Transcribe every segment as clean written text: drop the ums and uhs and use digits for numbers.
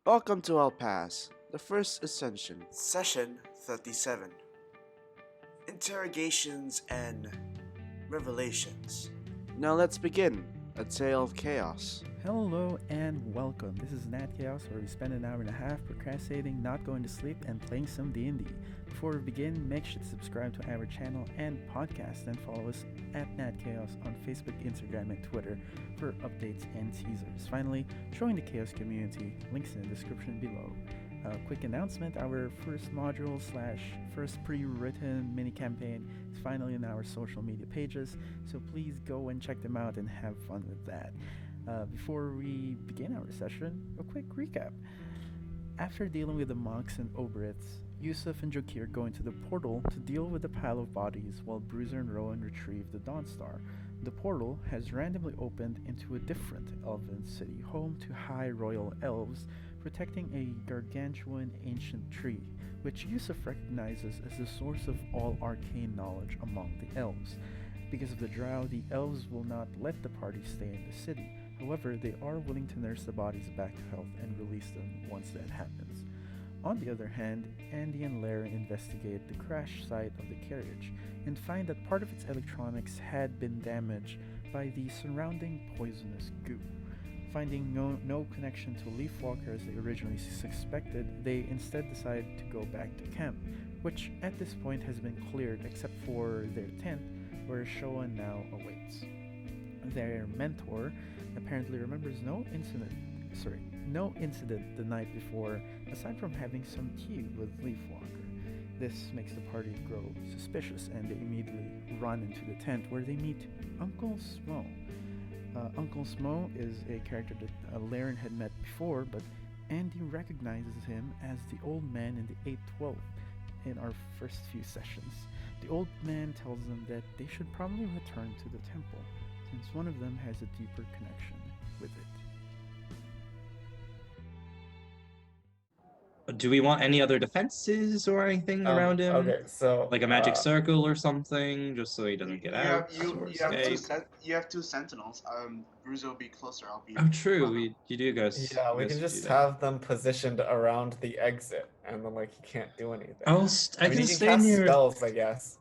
Welcome to Alpaz, the first Ascension. Session 37. Interrogations and Revelations. Now let's begin. A Tale of Chaos. Hello and welcome. This is NatChaos, where we spend an hour and a half procrastinating, not going to sleep, and playing some D&D. Before we begin, make sure to subscribe to our channel and podcast, and follow us at NatChaos on Facebook, Instagram, and Twitter for updates and teasers. Finally, join the Chaos community. Links in the description below. Quick announcement, our first module / first pre-written mini campaign is finally on our social media pages, so please go and check them out and have fun with that. Before we begin our session, a quick recap. After dealing with the monks and Oberits, Yusuf and Jokir go into the portal to deal with the pile of bodies while Bruiser and Rowan retrieve the Dawnstar. The portal has randomly opened into a different elven city, home to high royal elves, protecting a gargantuan ancient tree, which Yusuf recognizes as the source of all arcane knowledge among the elves. Because of the drow, the elves will not let the party stay in the city. However, they are willing to nurse the bodies back to health and release them once that happens. On the other hand, Andy and Laren investigate the crash site of the carriage and find that part of its electronics had been damaged by the surrounding poisonous goo. Finding no connection to Leafwalker as they originally suspected, they instead decide to go back to camp, which at this point has been cleared except for their tent, where Showa now awaits. Their mentor apparently remembers no incident the night before, aside from having some tea with Leafwalker. This makes the party grow suspicious, and they immediately run into the tent where they meet Uncle Smo. Uncle Smo is a character that Laren had met before, but Andy recognizes him as the old man in the 812 in our first few sessions. The old man tells them that they should probably return to the temple, since one of them has a deeper connection with it. Do we want any other defenses or anything around him? Okay, so Like a magic circle or something, just so he doesn't get out or You have escape? you have two sentinels. Bruiser will be closer. I'll be. Oh, true. You do guys. yeah, you we guys can do just that. have them positioned around the exit, and then like he can't do anything. I mean, can he stay cast near. spells, I guess.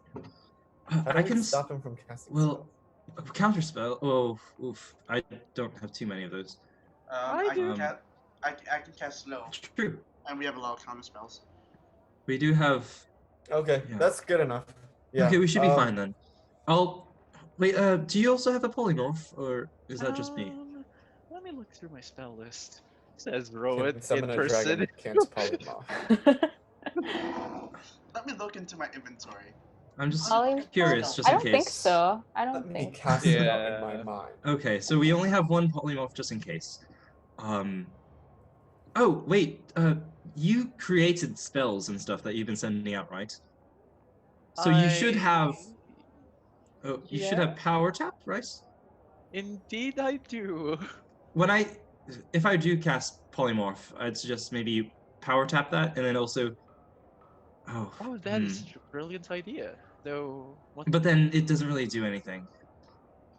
How do I we can stop him from casting Well, counterspell. Oh, oof. I don't have too many of those. I can cast slow, True. and we have a lot of counter spells. We do have. spells? Okay, Yeah. that's good enough. Yeah. Okay, we should be fine then. I'll wait. Do you also have a polymorph, or is that just me? Let me look through my spell list. Says Rowan Can summon in a dragon, person. can't polymorph. Let me look into my inventory. I'm just Polymorph? curious, just I in don't case. think so. I don't Let me think. cast it up in Yeah. my mind. Okay, so we only have one polymorph just in case. Oh, wait, you created spells and stuff that you've been sending out, right? So you should have... Oh, you should Yeah. have power tap, right? Indeed, I do. If I do cast polymorph, I'd suggest maybe power tap that, and then also... Oh, That is such a brilliant idea. Though, what? But then it doesn't really do anything.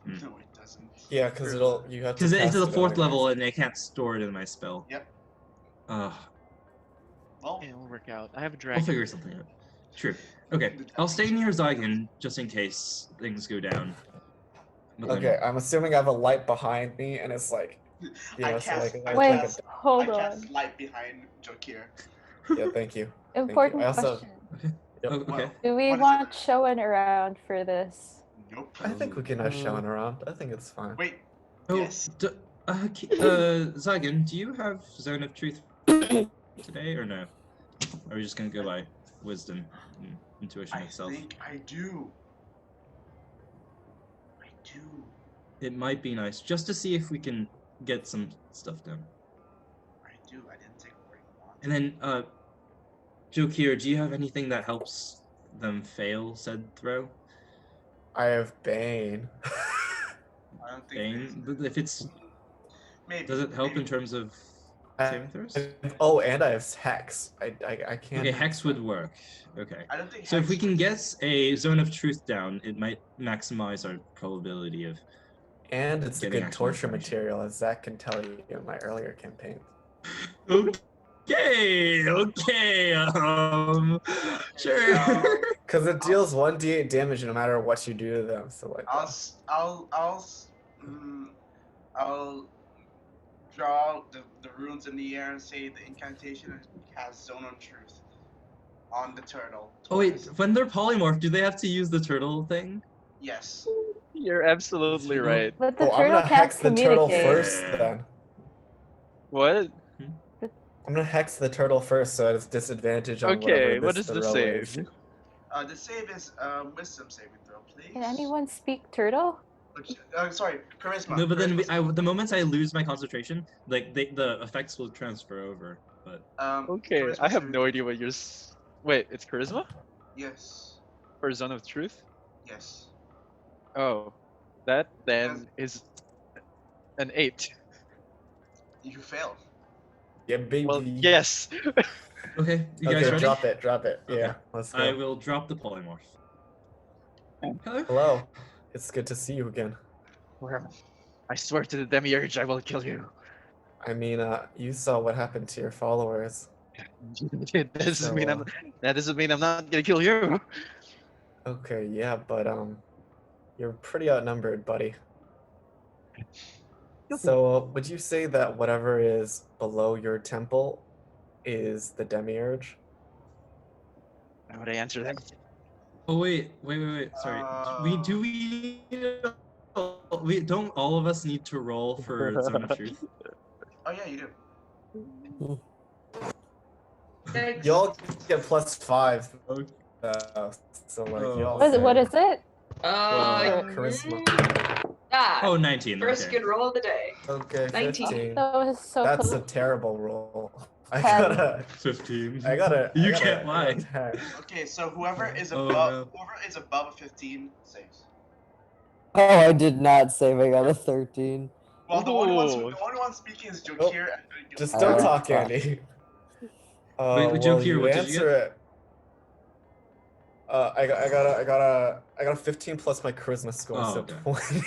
No, it doesn't. Yeah, because you have to Because it's cast the it on fourth an level, exit. and I can't store it in my spell. Yep. Well, It'll work out. I have a I'll dragon. figure something out. True. Okay, I'll stay near Zygon just in case things go down. But then- Okay, I'm assuming I have a light behind me, and it's like, I yeah, so cast. like, I Wait, cast- hold I cast on. light behind Jokir. yeah, thank you. Important I also- question. Yep. Oh, okay. Well, Do we what is want it? Showen around for this? Nope. I think we can have Sean around. I think it's fine. Wait. Oh, Yes. Zygon, do you have Zone of Truth today or no? Or are we just gonna go by wisdom and intuition I itself? think I do. I do. It might be nice just to see if we can get some stuff done. I do. I didn't take a break once. And then, Jokir, do you have anything that helps them fail said throw? I have Bane. I don't think. Bane? But if it's Maybe. does it help in maybe. terms of saving throws? Oh, and I have Hex. I can't. Okay, Hex would work. Okay. I don't think. So if we Hex can would- get a Zone of Truth down, it might maximize our probability of... And it's a getting good actual torture information. material, as Zach can tell you in my earlier campaign. Okay. Sure. Because it deals 1d8 damage no matter what you do to them. So like, I'll draw the runes in the air and say the incantation has zone on truth on the turtle. Oh wait, when they're polymorph, do they have to use the turtle thing? Yes. You're absolutely Turtle? right. But the oh, I'm turtle gonna can't hex the turtle communicate. first then. What? I'm gonna hex the turtle first so it's disadvantage on Okay, whatever what is the the row save? is. The save is wisdom saving throw, please. Can anyone speak turtle? Sorry, charisma. No, but then charisma. the moment I lose my concentration, like the effects will transfer over. But Okay, charisma I have saving no throw. idea what you're. Wait, it's charisma Yes. for Zone of Truth? Yes. Oh, that then is an 8. You failed. Yeah, baby. Well, yes. okay, you guys Okay, ready? drop it. Okay. Yeah, let's go. I will drop the polymorph. Hello. Hello. It's good to see you again. Where am I? I swear to the demiurge, I will kill you. I mean, you saw what happened to your followers. that doesn't mean I'm not gonna kill you. Okay, yeah, but you're pretty outnumbered, buddy. So, would you say that whatever is below your temple is the demiurge? How would I answer that? Oh wait. Sorry. We don't all of us need to roll for Zone of Truth. Oh yeah, you do. Thanks. Y'all get +5. Okay. So like Oh. y'all. What is it? Charisma. Oh, 19. First Okay. good roll of the day. Okay, 19. 15. That was so That's close. a terrible roll. I 10. got a 15. I got a. You I got can't a lie. 10. Okay, so whoever is Oh, above no. a 15 saves. Oh, I did not save. I got a 13. Well, the only Ooh. one speaking is Jokir. Oh, and Just don't Alright, talk, fine. Andy. Wait, Well, Jokir, you what did you answer it. I got a 15 plus my charisma score, Oh, so okay. 20.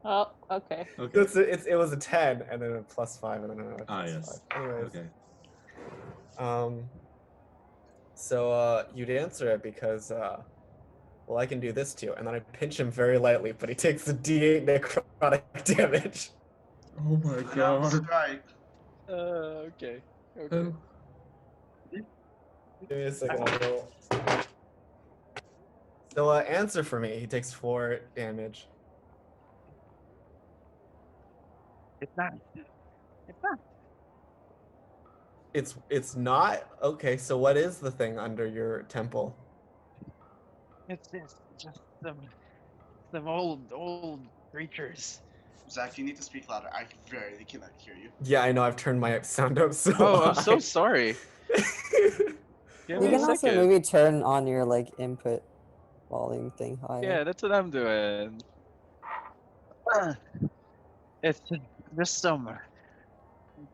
Oh, okay. Okay. it was a 10 and then a +5 and then another +5. Yes. Anyways, Okay. so you'd answer it because well, I can do this too, and then I pinch him very lightly, but he takes the D8 necrotic damage. Oh my god. Strike. Okay. Okay. Oh. Give me a second. I'll roll. So answer for me. He takes 4 damage. It's not. It's not. It's not? Okay, so what is the thing under your temple? It's just some old creatures. Zach, you need to speak louder. I very cannot hear you. Yeah, I know. I've turned my sound up so Oh, I'm so high. sorry. Give You me a can also second. maybe turn on your like input volume thing higher. Yeah, that's what I'm doing. It's just some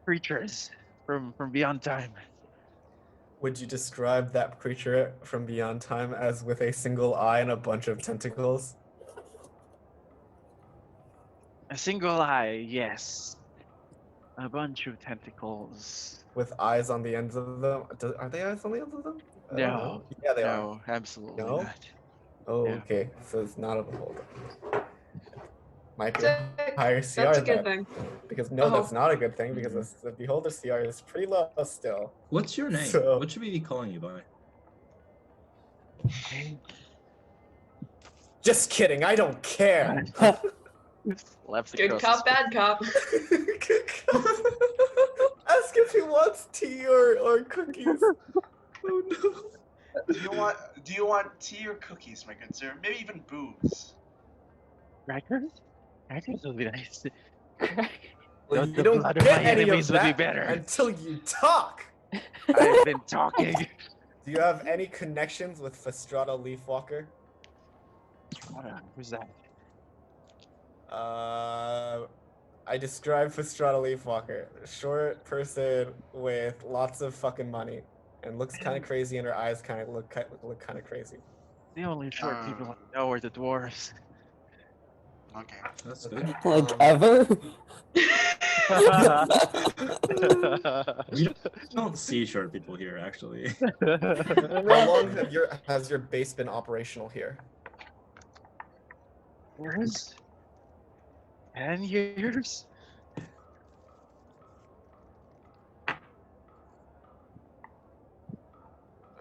creatures from beyond time. Would you describe that creature from beyond time as with a single eye and a bunch of tentacles? A single eye, yes. A bunch of tentacles. With eyes on the ends of them? Are they eyes on the ends of them? I don't No. know. Yeah, they are. No, absolutely No? not. Oh, Yeah. okay. So it's not a beholder. Might be Sick. a higher CR That's a good then. thing. Because no, that's not a good thing because the beholder CR is pretty low still. What's your name? So- What should we be calling you by? Just kidding, I don't care. Slaps Good across cop, the bad cop. Ask if he wants tea or cookies. Oh no. Do you want tea or cookies, my good sir? Maybe even booze. Crackers? Crackers would be nice. Well, The you don't blood of get my any enemies of would be that better. until you talk. I've been talking. Do you have any connections with Fastrada Leafwalker? Who's that? I described Fastrada Leafwalker. Short person with lots of fucking money and looks kind of crazy, and her eyes kind of look kind of crazy. The only short people I know are the dwarves. Okay. That's good. Like ever? We don't see short people here, actually. How long has your base been operational here? Years? 10 years?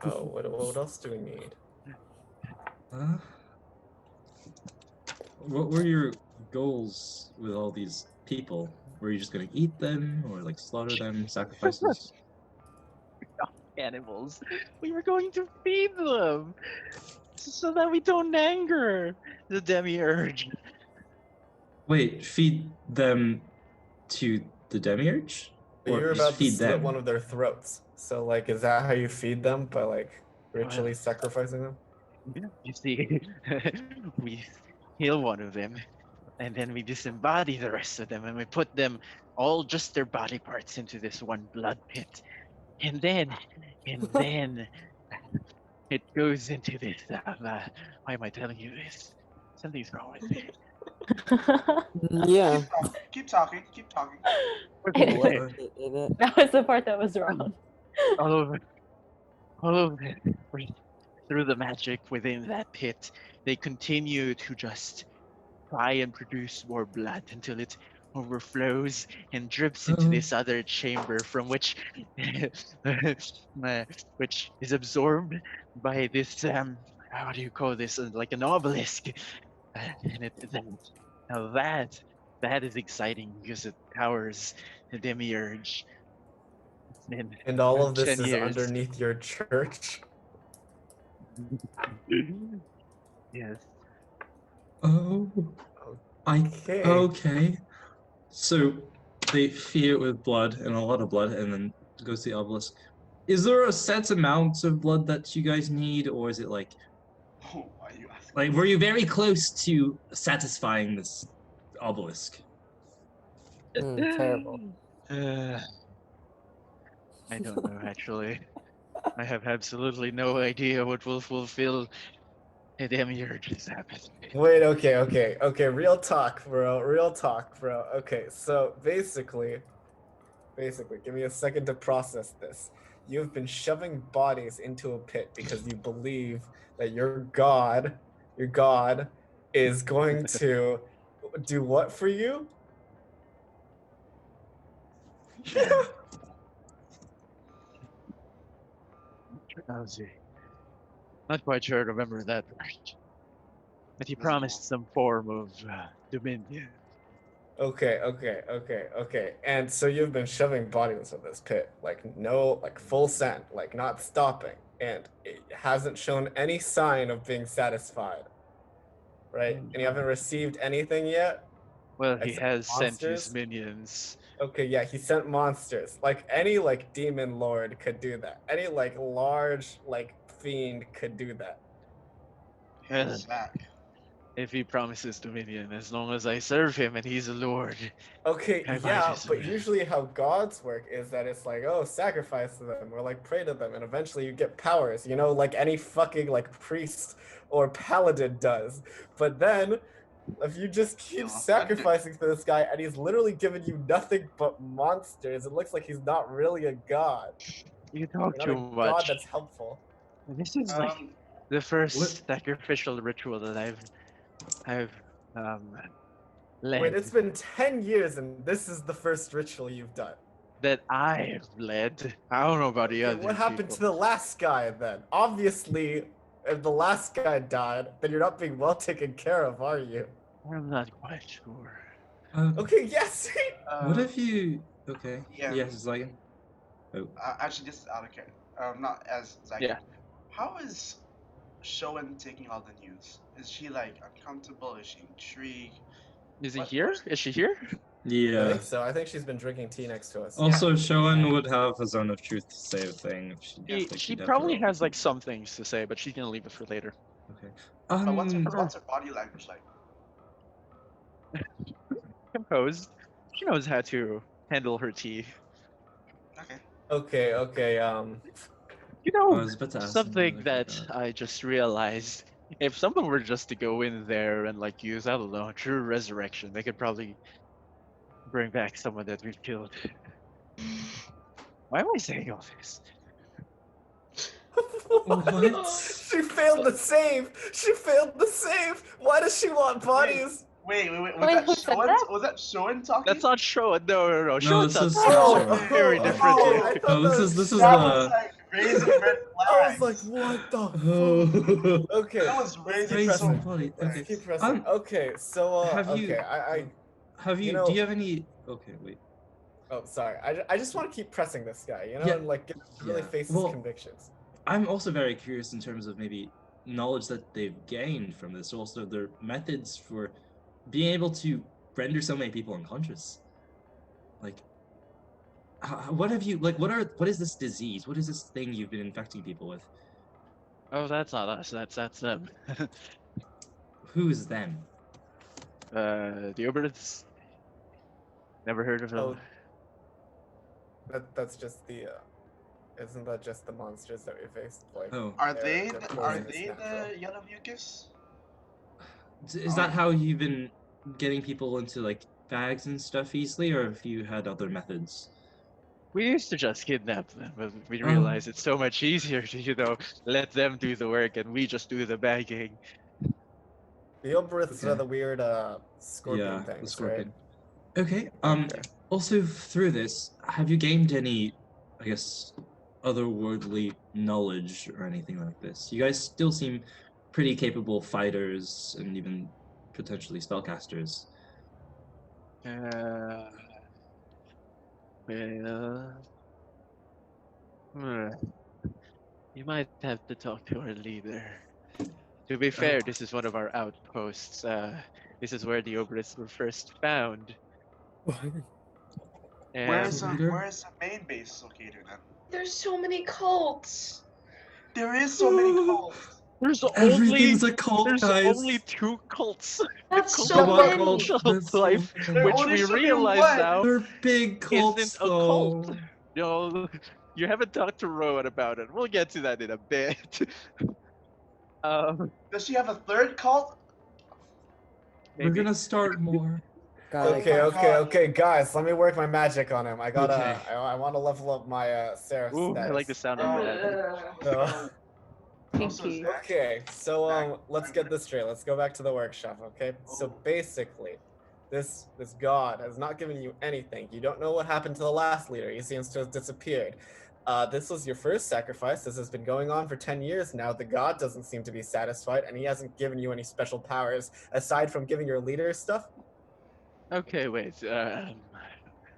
Oh, what else do we need? What were your goals with all these people? Were you just gonna eat them, or like slaughter them, sacrifices? Animals. We were going to feed them so that we don't anger the demiurge. Wait, feed them to the demiurge, But or you're just about to feed slit them? one of their throats. So like, is that how you feed them, by like ritually Well, sacrificing them? you see, we heal one of them, and then we disembody the rest of them, and we put them all just their body parts into this one blood pit, and then it goes into this. Why am I telling you this? Something's wrong with it. Yeah. Keep talking. Keep talking. What in it? That was the part that was wrong. all over it. Through the magic within that pit, they continue to just try and produce more blood until it overflows and drips into this other chamber from which which is absorbed by this how do you call this, like an obelisk. And now that is exciting because it powers the demiurge. It's been And all of this 10 is years. underneath your church. Yes. Oh, Okay. okay. So they feed it with blood and a lot of blood, and then goes to the obelisk. Is there a set amount of blood that you guys need, or is it like Oh, why are you asking? like were you very close to satisfying this obelisk? Terrible. I don't know, actually. I have absolutely no idea what will fulfill a demiurge's appetite. Wait, okay. Real talk, bro. Okay, so basically, give me a second to process this. You've been shoving bodies into a pit because you believe that your god is going to do what for you? Drowsy. Not quite sure I remember that part. But he promised some form of dominion. Okay. And so you've been shoving bodies in this pit, like full send, like not stopping, and it hasn't shown any sign of being satisfied, right? And you haven't received anything yet? Well, he Except has sent his monsters? minions. Okay, yeah, he sent monsters. Like any like demon lord could do that. Any like large like fiend could do that. Well, He's back. if he promises dominion, as long as I serve him and he's a lord. Okay, I might yeah, just but win. usually how gods work is that it's like, oh, sacrifice to them or like pray to them, and eventually you get powers, you know, like any fucking like priest or paladin does. But then if you just keep sacrificing to this guy and he's literally giving you nothing but monsters, it looks like he's not really a god. You talk Not too a god much. that's helpful. This is like the first sacrificial ritual that I've led. Wait, it's been 10 years and this is the first ritual you've done. That I've led. I don't know about the other What happened people. to the last guy then? Obviously, if the last guy died, then you're not being well taken care of, are you? I'm not quite sure. Okay, yes. What if you? Okay. Yeah. Yes, it's like. Oh. Actually, this is out of care. Not as Zygon. Yeah. How is Shoen taking all the news? Is she like uncomfortable? Is she intrigued? Is he here? Is she here? I Yeah. think so. I think she's been drinking tea next to us. Also, Shoen would have a zone of truth to say a thing. If she, She probably has like some things to say, but she's gonna leave it for later. Okay. But what's her body language like? Composed. She knows how to handle her tea. Okay. Okay. You know, I was about to ask something something, that I I just realized. If someone were just to go in there and like use, I don't know, true resurrection, they could probably bring back someone that we've killed. Why am I saying all this? What? She failed the save. She failed the save. Why does she want bodies? Wait. Wait, Was who that said Shoen? that? Was that Shoen talking? That's not Show. No. No, Show this is Oh, Ascension. very oh, differently. I thought No, that this is That the. was like raising red I was like, flags. what the fuck? Oh. Okay. That was let's raising keep Raising pressing. body. Let's Okay. keep pressing. Okay, so have you- okay, I Have you? You know- Do you have any? Okay, wait. oh sorry. I just want to keep pressing this guy, you know, Yeah. and like get him to really Yeah. face his Well- convictions. I'm also very curious in terms of maybe knowledge that they've gained from this. Also, their methods for being able to render so many people unconscious. Like, what have you like? What is this disease? What is this thing you've been infecting people with? Oh, that's not us. That's them. Who's them? The Uberts. Never heard of them. Oh. That's just the isn't that just the monsters that we faced? Like Oh, Are they're- they they're the, poisonous natural. yellow mucus? is that how you've been getting people into like bags and stuff easily, or have you had other methods? We used to just kidnap them, but we Oh. realized it's so much easier to, let them do the work and we just do the bagging. The Oberiths are Okay. the weird scorpion Yeah, things, the scorpion. right? Okay. Okay. Also, through this, have you gained any, I guess, otherworldly knowledge or anything like this? You guys still seem pretty capable fighters and even potentially spellcasters. Well, you might have to talk to our leader. To be fair, this is one of our outposts. This is where the Obersts were first found. And Where is Leader? the main base located then? There's so many cults. There is so many cults. there's Everything's only a cult, there's guys. only 2 cults. That's cult so of What many. cult? Shelf That's life, so There many. which only we should be realize one. now They're big cults, isn't a cult. though. No, you haven't talked to Rowan about it. We'll get to that in a bit. Does she have a third cult? We're maybe. gonna start more. Got it. Okay, my okay, God. okay, guys, let me work my magic on him. I gotta, Okay. I want to level up my Sarah Ooh, status. I like the sound of that. So- Kinky. okay, so let's get this straight. Let's go back to the workshop, okay? So basically, this god has not given you anything. You don't know what happened to the last leader. He seems to have disappeared. This was your first sacrifice. This has been going on for 10 years now. The god doesn't seem to be satisfied, and he hasn't given you any special powers aside from giving your leader stuff. Okay, wait.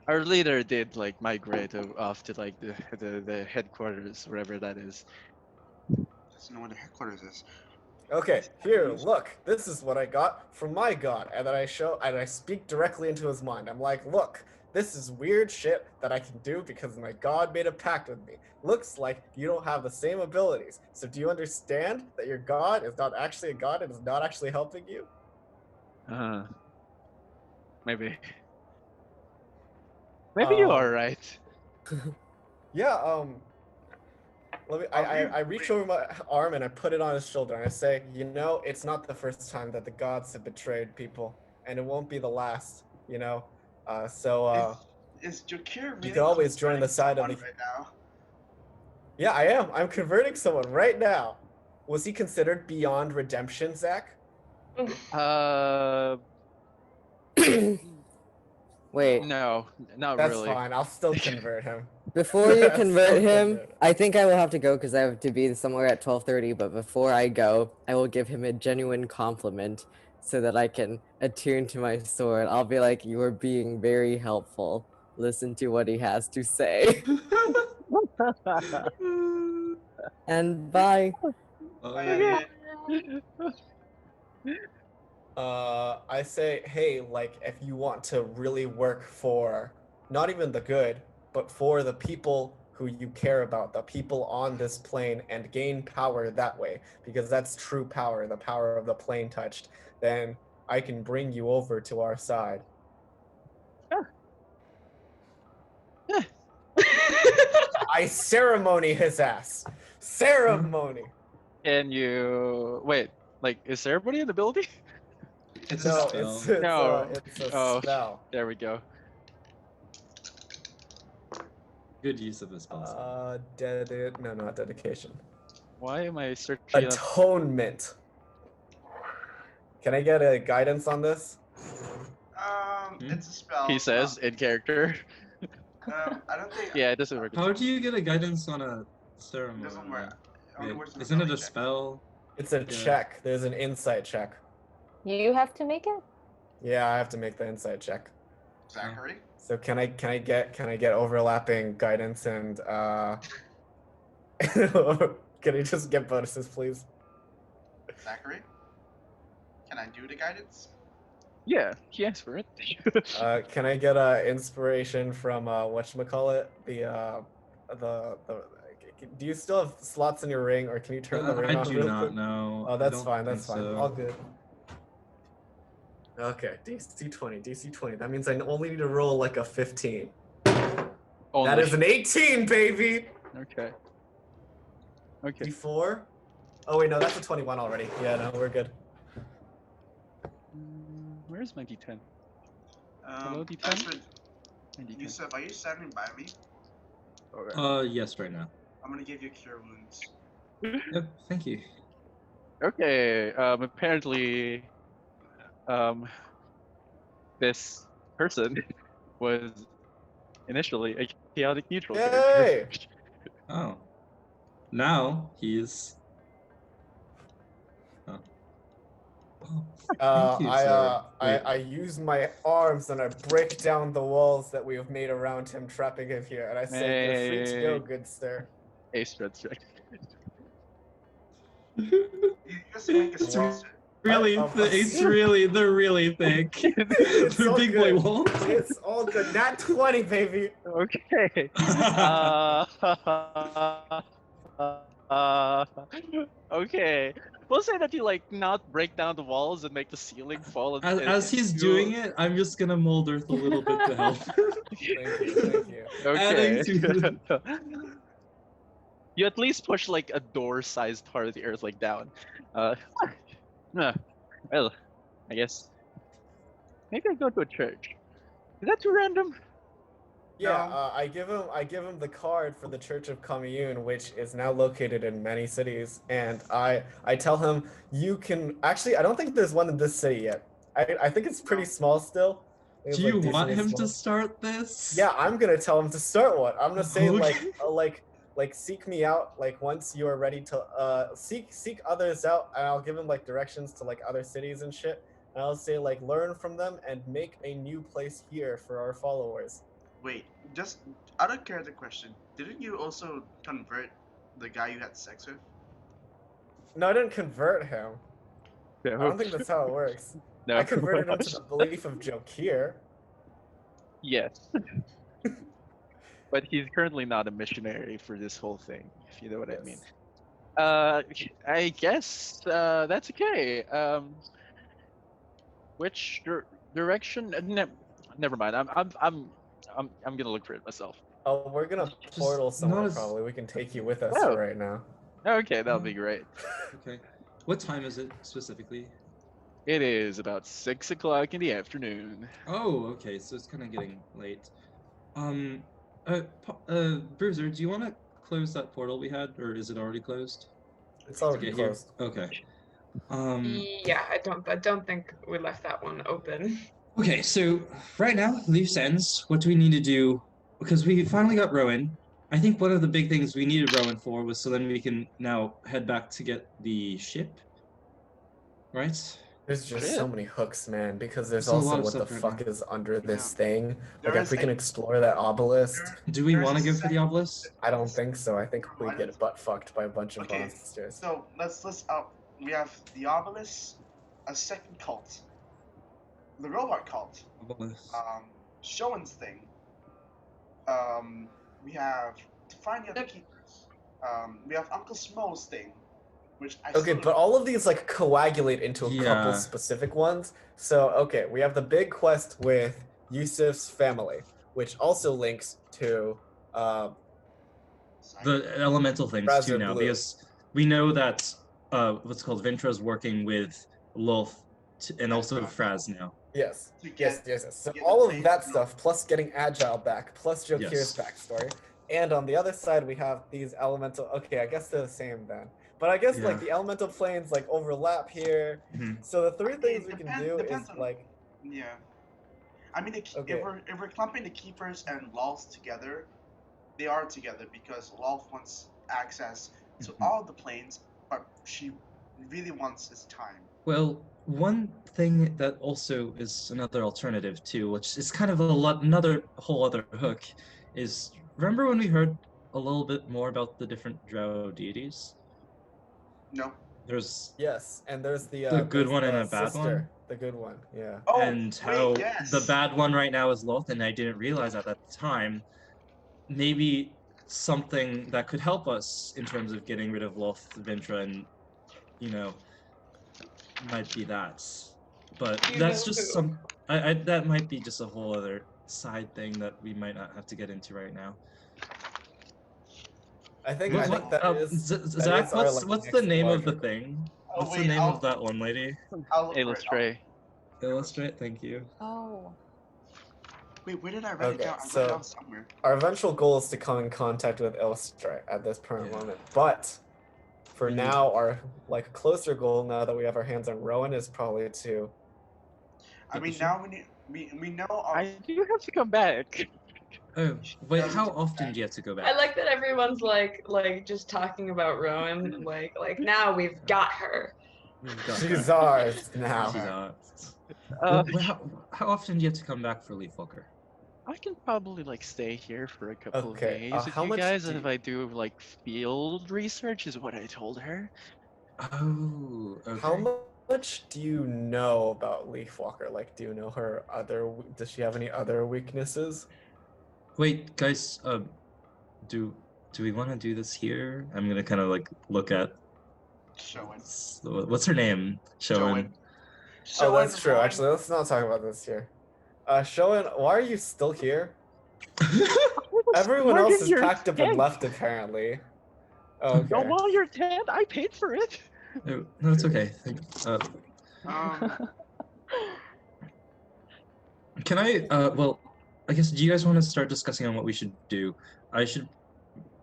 Our leader did like migrate off to like the headquarters, wherever that is. Doesn't know where the headquarters is. Okay, here, look. This is what I got from my god, and then I speak directly into his mind. I'm like, look, this is weird shit that I can do because my god made a pact with me. Looks like you don't have the same abilities. So do you understand that your god is not actually a god and is not actually helping you? Maybe. Maybe you Um, are right. Yeah, let me. I reach over my arm and I put it on his shoulder and I say, you know, it's not the first time that the gods have betrayed people, and it won't be the last. You know, Is Jakir really can always join the converting side of someone the- right now? yeah, I am. I'm converting someone right now. Was he considered beyond redemption, Zach? Wait, No, not That's really. fine. I'll still convert him. before you That's convert so him, good. I think I will have to go because I have to be somewhere at 12:30. But before I go, I will give him a genuine compliment so that I can attune to my sword. I'll be like, "You are being very helpful. Listen to what he has to say." And bye. Oh, Yeah. I say, hey, like, if you want to really work for not even the good, but for the people who you care about, the people on this plane, and gain power that way, because that's true power, the power of the plane touched, then I can bring you over to our side. I ceremony his ass. Ceremony. Can you wait? Like, is there everybody in the building? It's No, a spell. it's a No. it's a Oh. spell. There we go. good use of this spell slot. No, not dedication. Why am I searching up? Atonement. Can I get a guidance on this? It's a spell. He says in character. I don't think. Yeah, it doesn't work. How do you get a guidance on a It ceremony? doesn't work. It only works on Isn't it a ability check. spell? It's a Yeah. check. There's an insight check. You have to make it? Yeah, I have to make the insight check. Zachary? So can I get overlapping guidance and can I just get bonuses, please? Zachary? Can I do the guidance? Yeah, he asked for it. Can I get inspiration from whatchamacallit? The do you still have slots in your ring, or can you turn the ring I on do real not quick? know. Oh, I that's don't fine. think That's fine. so. All good. Okay, DC 20, DC 20. That means I only need to roll like a 15. Only. That is an 18, baby. Okay. Okay. D4. Oh wait, no, that's a 21 already. Yeah, no, we're good. Where's my D10? Hello, D10? Actually, My D10. Yusuf, are you standing by me? Okay. Yes, right now. I'm gonna give you cure wounds. Yep, thank you. Okay. Apparently, this person was initially a chaotic neutral Yay! character. Oh. Now he's. Oh. Oh, thank you, sir. Wait. I use my arms and I break down the walls that we have made around him, trapping him here, and I say, "You're free to go, Hey. good sir." Ace strength check. You just make a It's spell. really, Oh, they're really thick. It's They're all big boy good. walls. It's all good. Nat 20, baby. Okay. Okay. We'll say that you like not break down the walls and make the ceiling fall. As he's doing it, I'm just gonna mold Earth a little bit to help. Thank you. Thank you. Okay. Adding to You at least push like a door-sized part of the earth like down. Well, I guess maybe I go to a church. Is that too random? Yeah, I give him the card for the Church of Commune, which is now located in many cities, and I tell him you can actually. I don't think there's one in this city yet. I think it's pretty small still. I think Do it's, you like, want decently him small. to start this? Yeah, I'm gonna tell him to start one. I'm gonna say Okay. like seek me out like once you are ready to seek others out, and I'll give him like directions to like other cities and shit. And I'll say like learn from them and make a new place here for our followers. Wait, just out of character question, didn't you also convert the guy you had sex with? No, I didn't convert him. I don't think that's how it works. No. I converted him to the belief of Jokir. Yes. But he's currently not a missionary for this whole thing, if you know what I mean. I guess that's okay. Which direction? Never mind. I'm gonna look for it myself. Oh, we're gonna Just portal somewhere notice- probably. We can take you with us Oh. right now. Okay, that'll be great. Okay. What time is it specifically? It is about 6 o'clock in the afternoon. Oh, okay. So it's kind of getting late. Bruiser, do you want to close that portal we had, or is it already closed? It's To already get here? closed. Okay. Yeah, I don't think we left that one open. Okay, so right now, loose ends. What do we need to do? Because we finally got Rowan. I think one of the big things we needed Rowan for was so then we can now head back to get the ship. Right? There's just Yeah. so many hooks, man, because there's There's a lot also of what the stuff right fuck now. is under this Yeah. thing. There Like, is if we can a- explore that obelisk, Do we There's want to a go for the second- obelisk? I don't think so. I think we What? get butt fucked by a bunch of Okay, monsters. so let's we have the obelisk, a second cult, the robot cult, Obelisk. Showen's thing. We have to find the other keepers. We have Uncle Smo's thing, which I Okay, still but don't- all of these like coagulate into a couple Yeah. specific ones. So, okay, we have the big quest with Yusuf's family, which also links to The elemental things Razor too now, Blue. because we know that what's called Vintra's working with Lulf and also Fraz now. yes. to Yes, get yes, yes. So get the all of place that built. stuff, plus getting Agile back, plus Jokir's Yes. backstory, And on the other side, we have these elemental. Okay, I guess they're the same then. But I guess like Yeah. the elemental planes like overlap here. Mhm. So the three things It we can do is depends on. like Yeah. I mean, okay. if we're clumping the keepers and lulks together, they are together because Lulk wants access to Mhm. all the planes, but she really wants his time. Well, one thing that also is another alternative too, which is kind of another whole other hook, is remember when we heard a little bit more about the different drow deities? No. There's Yes, and there's the good there's one and the a bad sister, one, the good one. Yeah. Oh, and wait, how the yes. bad one right now is Loth, and I didn't realize that at the time. Maybe something that could help us in terms of getting rid of Loth, Vintra, and you know, might be that. But You that's know just who? that might be just a whole other side thing that we might not have to get into right now. I think What that is Zach, our what's like the next name of larger the goal. thing? Oh, What's the wait, name of that one lady? I'll look for it. Illustrate. Illustrate, thank you. Oh. Wait, where did I write it Okay, down? I wrote it so down somewhere. our eventual goal is to come in contact with Illustrate at this current Yeah. moment. But for We need- now, our like closer goal now that we have our hands on Rowan is probably to I mean, Issue? now we know of. I do have to come back. Oh, wait, doesn't how come often back. do you have to go I back? like that everyone's like just talking about Rowan, like now we've got her. We've got she's her. ours now. She's out. Uh, How often do you have to come back for Leaf Walker? I can probably like stay here for a couple of Okay, days with how you much guys, do and if you- I do like field research, is what I told her. Oh, How okay. much do you know about Leafwalker? Like, do you know her other? Does she have any other weaknesses? Wait, guys, do we want to do this here? I'm gonna kind of like look at Showing. what's her name? Showing. Oh, that's true. Rowan. Actually, let's not talk about this here. Showen, why are you still here? Everyone else has packed up and left, apparently. Oh, okay. No, while your tent, I paid for it. No, it's okay. Can I? Well, I guess. Do you guys want to start discussing on what we should do?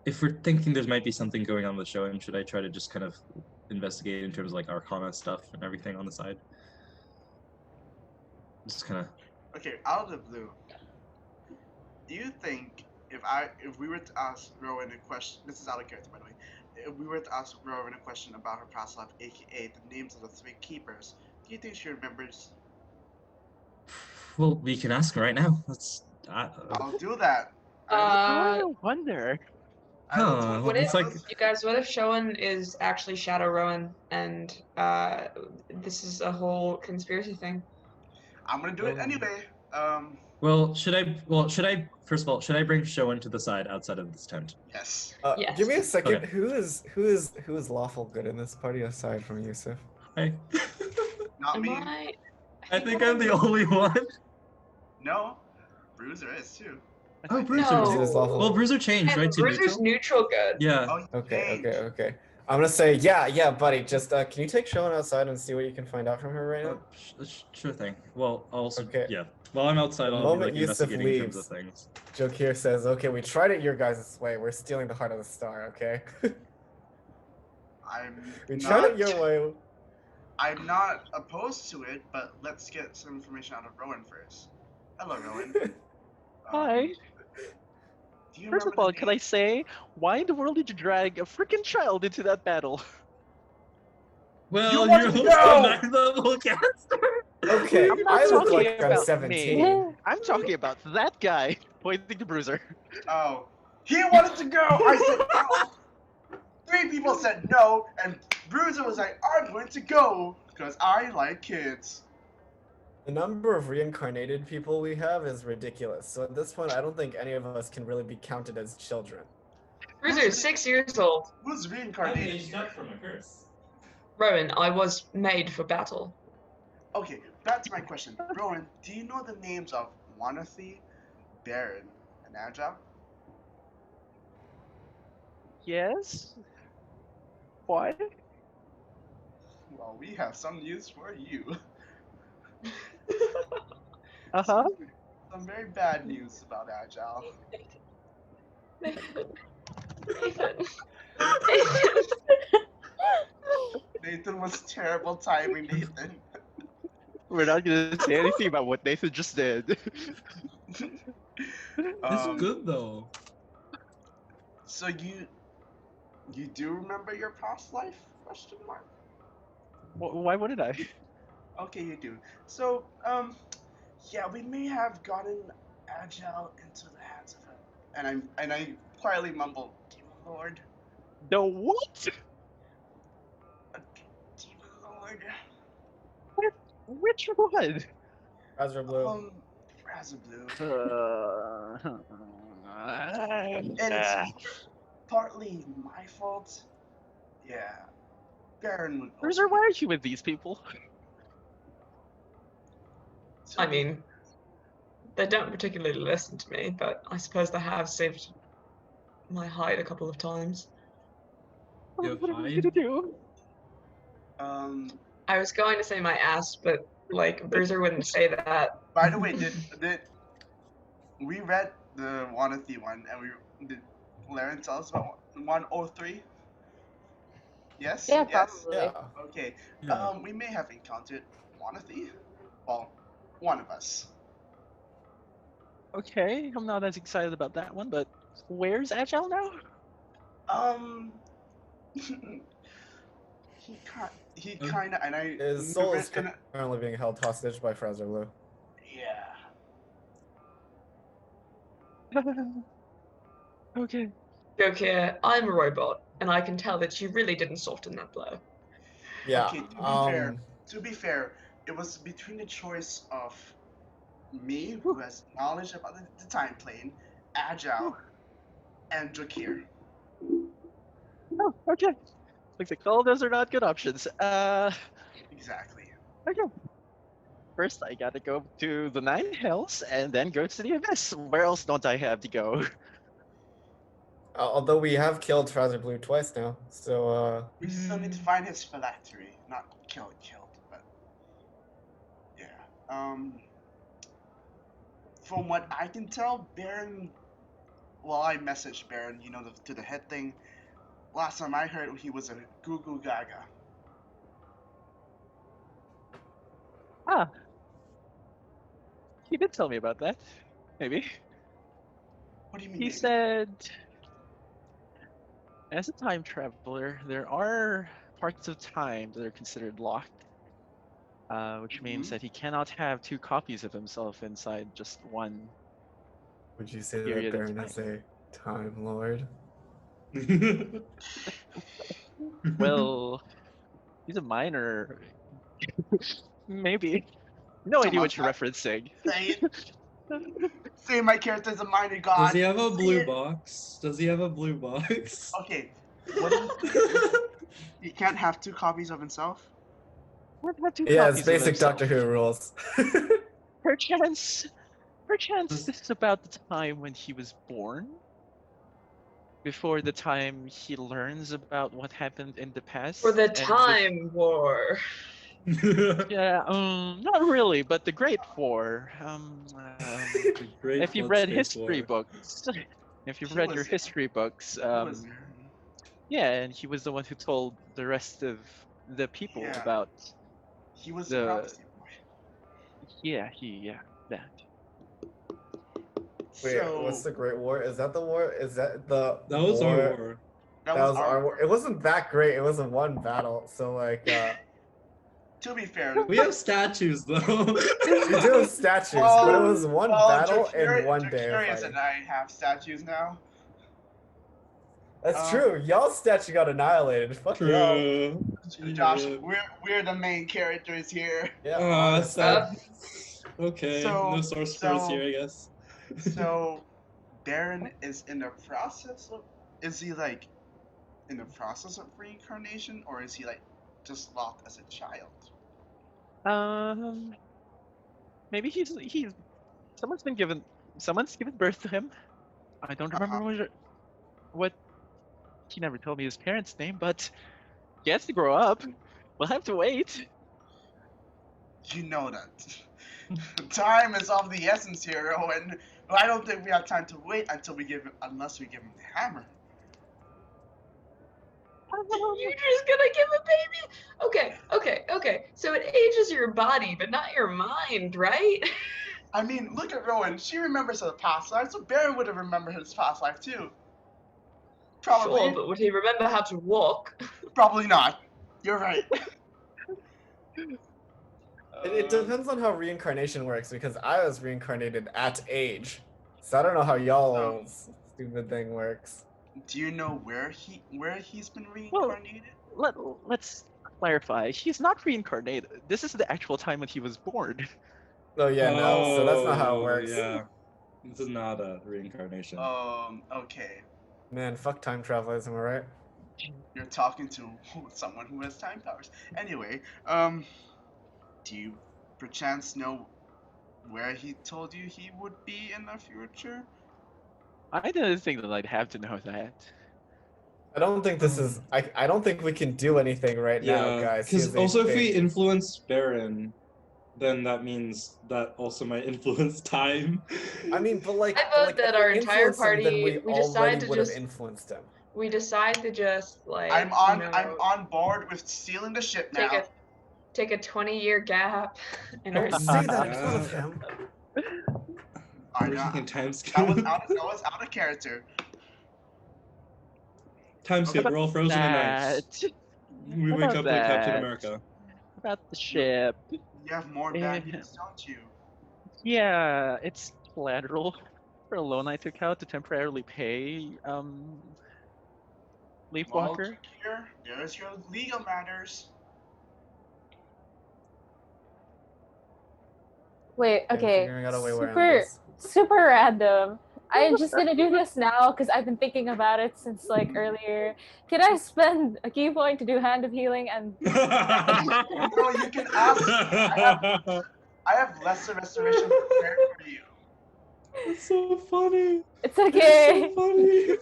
If we're thinking there might be something going on with the show, and should I try to just kind of investigate in terms of like Arcana stuff and everything on the side? Just kind of. Okay, out of the blue, do you think if we were to ask Rowan a question, this is out of character by the way, if we were to ask Rowan a question about her past life, aka the names of the three keepers, do you think she remembers? Well, we can ask her right now. I'll do that. I wonder. Huh, What it's if like- you guys? What if Showen is actually Shadow Rowan, and this is a whole conspiracy thing? I'm gonna do it anyway. Well, should I first of all, should I bring Showen to the side outside of this tent? Yes. Yes. Give me a second. Okay. Who is lawful good in this party aside from Yusuf? Hey. Not me. I think I'm the only one. No, Bruiser is too. Oh, Bruiser. No. Bruiser is lawful. Well, Bruiser changed, right? To Bruiser's neutral good. Yeah. Oh, Okay. I'm gonna say, yeah, buddy. Just can you take Showen outside and see what you can find out from her right now? Sure thing. Well, also, Okay. yeah. While I'm outside, The I'll be moment like Yusuf investigating in terms of leaves, things. Jokir says, "Okay, we tried it your guys' way. We're stealing the heart of the star. Okay, we tried it your way." I'm not opposed to it, but let's get some information out of Rowan first. Hello, Rowan. Hi. Do you First of remember all, the can I say, why in the world did you drag a freaking child into that battle? Well, wanted you're to go! a max level caster. Okay, I'm not I look talking like I'm about 17. me. I'm talking about that guy pointing to Bruiser. Oh, he wanted to go. I said no. 3 people said no, and Bruiser was like, "I'm going to go because I like kids." The number of reincarnated people we have is ridiculous. So at this point, I don't think any of us can really be counted as children. Bruiser is 6 years old. Who's reincarnated? from a curse. Rowan, I was made for battle. Okay, back to my question. Rowan, do you know the names of Wanathi, Baron, and Agile? Yes? Why? Well, we have some news for you. Uh-huh. Some very bad news about Agile. Nathan. Nathan. Nathan. Nathan was terrible timing, Nathan. We're not gonna say anything about what Nathan just did. It's good though. So you do remember your past life? Question mark. Why wouldn't I? Okay, you do. So yeah, we may have gotten Agile into the hands of him, and I quietly mumbled, Demon Lord. The what? Demon Lord. Which one? Razor Blue. Razor Blue. And It's partly my fault. Yeah. Baron would. Bruiser, why are you with these people? I mean, they don't particularly listen to me, but I suppose they have saved my hide a couple of times. You have What am I hide? gonna do? I was going to say my ass, but like Bruiser wouldn't say that. By the way, did we read the Wanathy one, and did Laren tell us about 103? Yes. Yeah, Yes. probably. Yeah. Okay. Yeah. We may have encountered Wanathy. Well, one of us. Okay, I'm not as excited about that one, but where's Agile now? He kind of, and I. His soul is and- currently being held hostage by Razor Blue. yeah. Okay. Joke here, I'm a robot, and I can tell that you really didn't soften that blow. Yeah. Okay. To be fair, it was between the choice of me, who has knowledge about the time plane, Agile, and Drakir. Oh, okay. Looks like all those are not good options. Exactly. Okay. First, I gotta go to the Nine Hells and then go to the Abyss. Where else don't I have to go? Although we have killed Razor Blue twice now, so We still need to find his phylactery, not killed, but yeah. From what I can tell, Baron. Well, I messaged Baron, to the head thing. Last time I heard, he was a goo goo gaga. Ah. He did tell me about that. Maybe. What do you mean? He maybe? said, as a time traveler, there are parts of time that are considered locked, which means that he cannot have two copies of himself inside just one. would you say that Period of Baron is time. a Time Lord? Well, he's a minor. Maybe. No Come idea on, what you're referencing. Say it. Say my character's a minor god. Does he have a Say blue it. box? Does he have a blue box? Okay. What did you say? He can't have two copies of himself? What about two Yeah, copies it's of basic himself? Doctor Who rules. Perchance, this is about the time when he was born? Before the time he learns about what happened in the past? For the and Time War. Yeah, not really, but the Great War. The Great If you've Blood read Space history War. books, if you've He read was your there. history books, He was there. yeah, and he was the one who told the rest of the people Yeah. about. He was the The- prophecy boy. Yeah, that. Wait, So, what's the Great War? Is that the war? Is that the That was war? our war. that That was was our our war. It wasn't that great. It was a one battle. So like, To be fair, We have statues though. we do have statues, but it was one battle and one day of Drakarius fighting. and I have statues now. That's true. Y'all's statue got annihilated. Fuck y'all. True. Josh, Yeah. we're the main characters here. Yeah. Ah, honestly. sad. Okay, So- no sorcerers so- here, I guess. So, Baron is in the process of. Is he like in the process of reincarnation, or is he like just locked as a child? Maybe he's someone's given birth to him. I don't remember what. He never told me his parents' name, but he has to grow up. We'll have to wait. You know that. Time is of the essence here, and But I don't think we have time to wait until we give him, unless we give him the hammer. You're just gonna give a baby? Okay. So it ages your body, but not your mind, right? I mean, look at Rowan. She remembers her past life, so Baron would have remembered his past life too. Probably. Sure, but would he remember how to walk? Probably not. You're right. It depends on how reincarnation works because I was reincarnated at age, so I don't know how y'all's stupid thing works. Do you know where he's been reincarnated? Let's clarify. He's not reincarnated. This is the actual time when he was born. Oh yeah, no. So that's not how it works. Yeah, it's not a reincarnation. Okay. Man, fuck time travelers, am I right? You're talking to someone who has time powers. Anyway, do you perchance know where he told you he would be in the future? I didn't think that I'd have to know that. I don't think this is. I don't think we can do anything right now, guys. He Because is a also if we baby. influence Baron, then that means that also might influence time. I mean, but like, I vote that if our we entire influence him, then party, we decide already to would have just- influenced him. We decide to just like I'm on board with stealing the ship now. take a 20-year gap in our Don't say that in front of him. I We're know. thinking time That skip. was out of character. Time skip. We're all frozen in ice. We How wake about up like Captain that? America. About the ship. You have more baggage, don't you? Yeah, it's collateral for a loan I took out to temporarily pay Leafwalker. Well, there's your legal matters. Wait, I'm okay. figuring out a way around this. Super random. I'm just gonna do this now because I've been thinking about it since like earlier. Can I spend a key point to do Hand of Healing and No, you can ask. I have lesser restoration prepared for you. That's so funny. it's okay. That's so funny.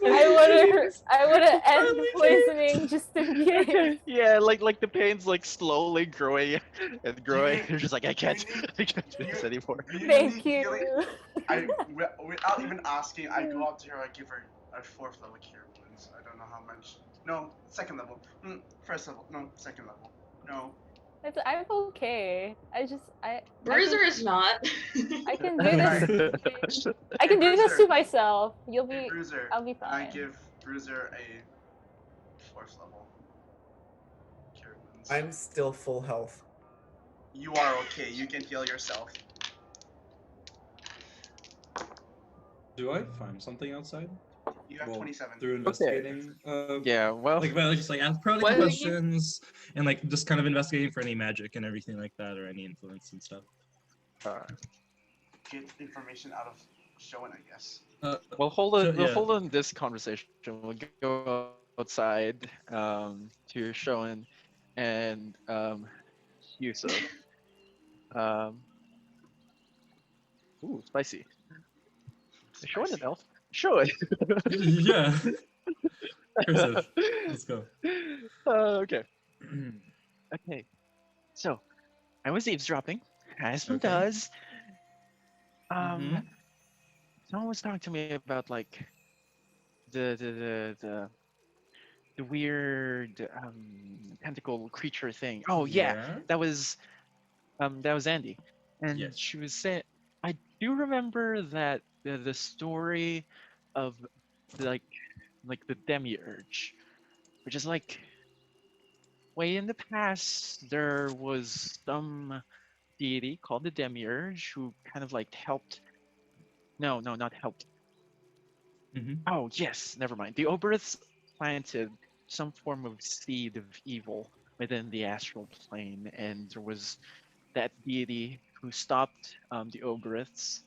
I wanna end the poisoning just in case. Yeah, like the pain's like slowly growing and growing. need- You're just like I can't you need- do this anymore. You Thank need you. healing. Without even asking, I go up to her. I give her a 4th level cure wounds. I don't know how much. No, 2nd level. First level. No, 2nd level. No. I'm okay. Bruiser is not. I can do this. I can do this to myself. You'll be. Bruiser. I'll be I fine. give Bruiser a 4th level cure wounds. I'm still full health. You are okay. You can heal yourself. Do I find something outside? You have Well, 27. through investigating. Yeah, well, Like, just like ask probing What? questions and like just kind of investigating for any magic and everything like that, or any influence and stuff. Get information out of Showen, I guess. we'll hold on. So, We'll yeah. hold on this conversation. We'll go outside to Showen and Yusuf. Ooh, spicy. Showen an elf? Showen. Yeah. Cursive. Let's go. Okay. Okay. So, I was eavesdropping, as one Okay. does. Mhm. Someone was talking to me about like the weird tentacle creature thing. Oh yeah, that was Andy, and Yes. she was saying, I do remember that the story of like the demiurge, which is like way in the past there was some deity called the demiurge who kind of like helped. No, not helped. Mhm. Oh yes, never mind. The Oberths planted some form of seed of evil within the astral plane, and there was that deity who stopped the Oberths.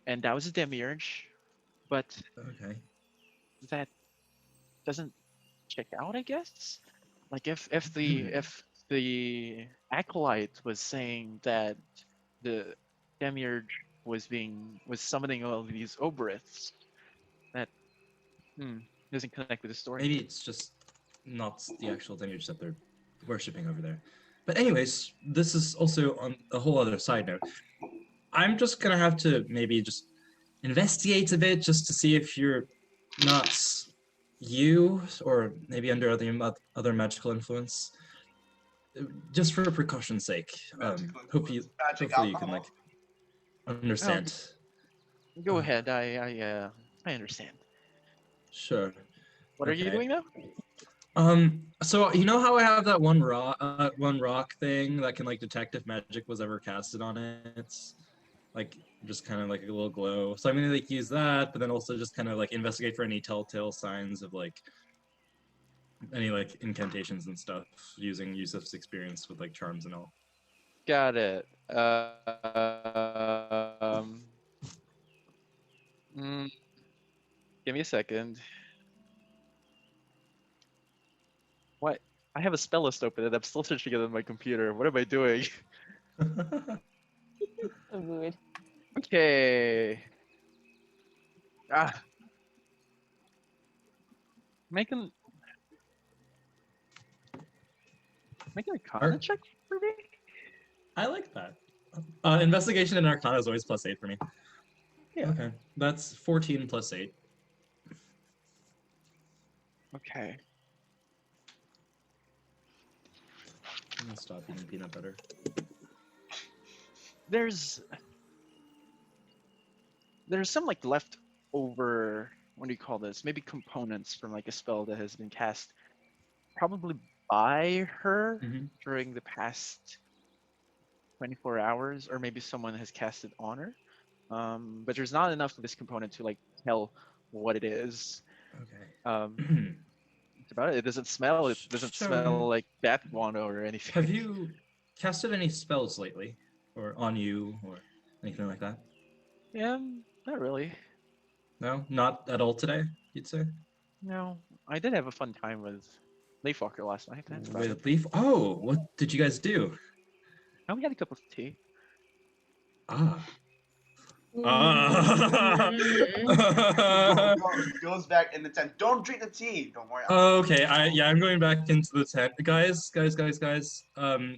And that was a demiurge, but Okay. that doesn't check out, I guess. Like if the acolyte was saying that the demiurge was summoning all of these Oberths, that doesn't connect with the story. Maybe it's just not the actual demiurge that they're worshipping over there. But anyways, this is also on a whole other side note. I'm just gonna have to maybe just investigate a bit just to see if you're not you or maybe under other magical influence. Just for precaution's sake. Magical Hopefully influence, magic you can alcohol. understand. Go ahead. I understand. Sure. What are you Okay. doing now? So you know how I have that one rock thing that can like detect if magic was ever casted on it? Like just kind of like a little glow. So I'm gonna like use that, but then also just kind of like investigate for any telltale signs of like any like incantations and stuff using Yusuf's experience with like charms and all. Got it. Mm, give me a second. What? I have a spell list open and I'm still searching it on my computer. What am I doing? So good. Okay. Make an Arcana check for me. I like that. Investigation and Arcana is always +8 for me. Yeah. Okay, that's 14 + 8. Okay. I'm gonna stop eating peanut butter. There's some like leftover. What do you call this? Maybe components from like a spell that has been cast, probably by her during the past 24 hours, or maybe someone has cast it on her. But there's not enough of this component to like tell what it is. Okay. That's about it. It doesn't smell. It doesn't smell like bat guano or anything. Have you casted any spells lately, or on you, or anything like that? Yeah, not really. No, not at all today. You'd say? No, I did have a fun time with Leafwalker last night. That's about it. With Leaf? Oh, what did you guys do? Oh, we had a cup of tea. Goes back in the tent. Don't drink the tea. Don't worry. Okay, I'm going back into the tent. Guys.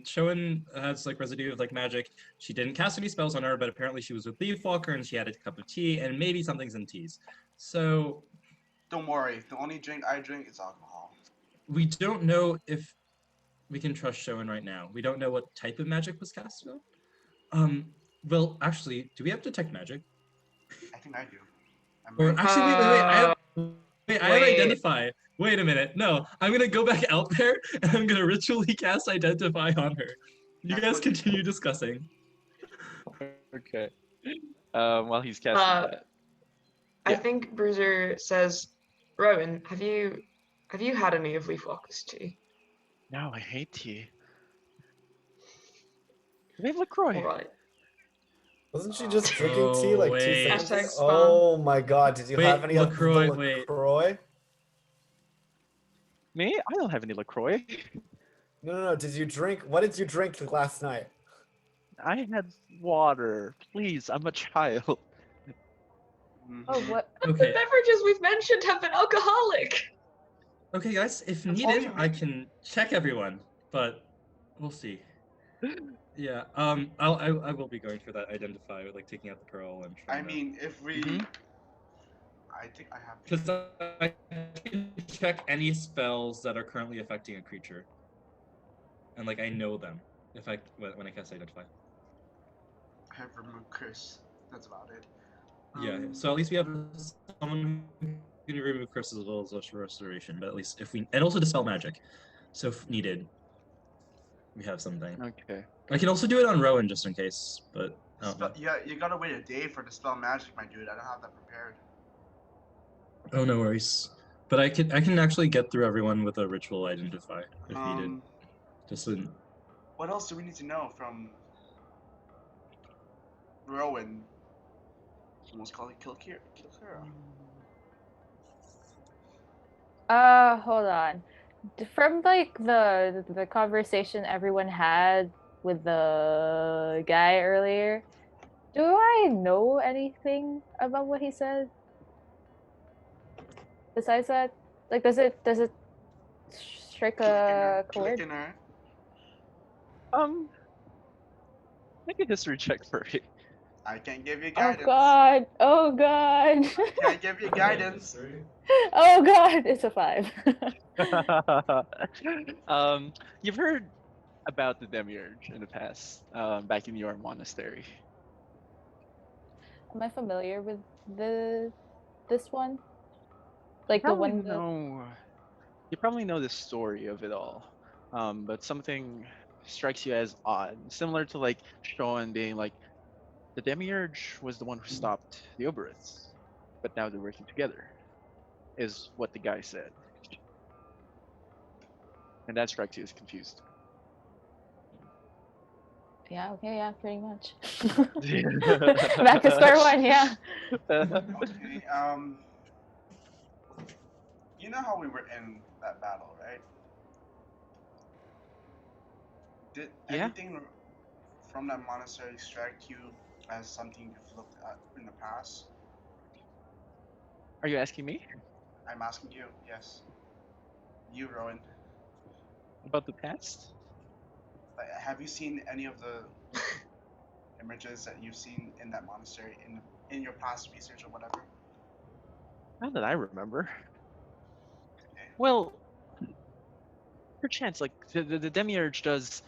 Shoen has like residue of like magic. She didn't cast any spells on her, but apparently she was with Leafwalker and she had a cup of tea and maybe something's in teas. So don't worry. The only drink I drink is alcohol. We don't know if we can trust Shoen right now. We don't know what type of magic was cast on. Well, actually, do we have detect magic? I think I do. Or actually, wait, I have identify. Wait a minute. No, I'm gonna go back out there and I'm gonna ritually cast identify on her. You guys continue discussing. Okay. While he's casting that. I think Bruiser says, Rowan, have you had any of Leafwalker's tea? No, I hate tea. We have LaCroix. All right. Wasn't she just drinking tea like 2 seconds ago? Hashtag Oh my god, did you have any LaCroix, of the LaCroix? Me? I don't have any LaCroix. No, did you drink? What did you drink last night? I had water. Please, I'm a child. Oh, what? The beverages we've mentioned have been alcoholic. Okay, guys, if needed, I can check everyone, but we'll see. Yeah, I will be going for that identify, like taking out the pearl and. I mean, if we, I think I have. Because I can check any spells that are currently affecting a creature, and like I know them if I when I cast identify. I have removed curse. That's about it. Yeah, so at least we have someone who can remove curse as well as restoration, but at least if we and also dispel magic, so if needed, we have something. Okay. I can also do it on Rowan just in case, but yeah, you gotta wait a day for dispel magic, my dude. I don't have that prepared. Oh, no worries. But I can actually get through everyone with a ritual identify if needed. Just in... What else do we need to know from Rowan? Almost call it Kilkira. Hold on. From like the conversation everyone had with the guy earlier, do I know anything about what he said? Besides that, like, does it strike a chord? Make a history check for it. I can't give you Oh guidance. god. Oh god. I can't give you guidance. Oh god. It's a 5. You've heard about the demiurge in the past, back in your monastery. Am I familiar with this one? Like the one that You probably know the story of it all, but something strikes you as odd, similar to like Sean being like, the demiurge was the one who stopped the Oberon's, but now they're working together, is what the guy said, and that strikes you as confused. Yeah, okay, yeah, pretty much. Back to square one, yeah. Okay. You know how we were in that battle, right? Did Yeah. anything from that monastery strike you as something you've looked at in the past? Are you asking me I'm asking you. Yes. You, Rowan. about the past? Like, have you seen any of the images that you've seen in that monastery in your past research or whatever? Not that I remember. Okay. Well, perchance, like the demiurge does,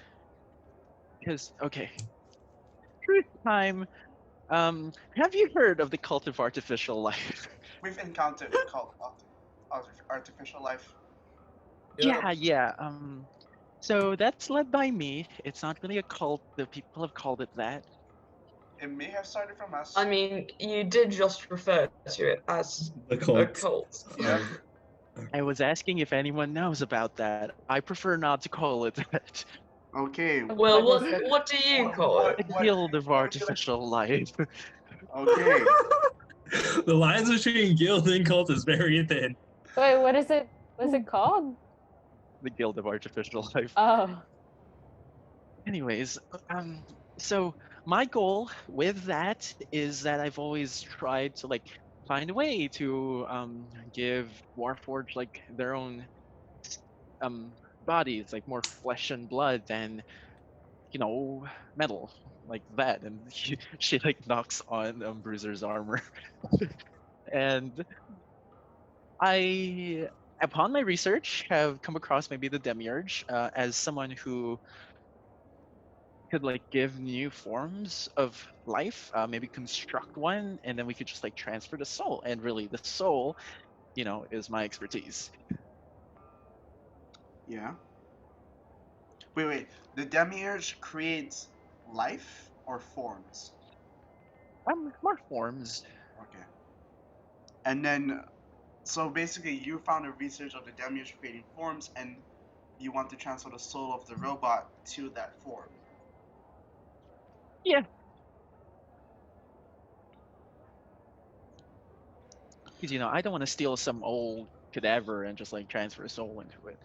because okay, truth time. Have you heard of the cult of artificial life? We've encountered called artificial life. Yeah, yeah. So that's led by me. It's not really a cult. The people have called it that. It may have started from us. I mean, you did just refer to it as The a cult. cult. Yeah. I was asking if anyone knows about that. I prefer not to call it that. Okay. Well, What is it? what do you call it? The guild of artificial life. Okay. The lines between guild and cult is very thin. Wait, what is it? What's it called? The guild of artificial life. Oh. Anyways, so my goal with that is that I've always tried to like find a way to give Warforged like their own bodies, like more flesh and blood than metal like that. And she like knocks on Bruiser's armor, and I, upon my research, have come across maybe the demiurge as someone who could like give new forms of life, maybe construct one, and then we could just like transfer the soul. And really, the soul, is my expertise. Yeah. Wait. The demiurge creates life or forms? More forms. Okay. And then, so basically, you found a research of the demiurge creating forms, and you want to transfer the soul of the robot to that form. Yeah. Because I don't want to steal some old cadaver and just like transfer a soul into it.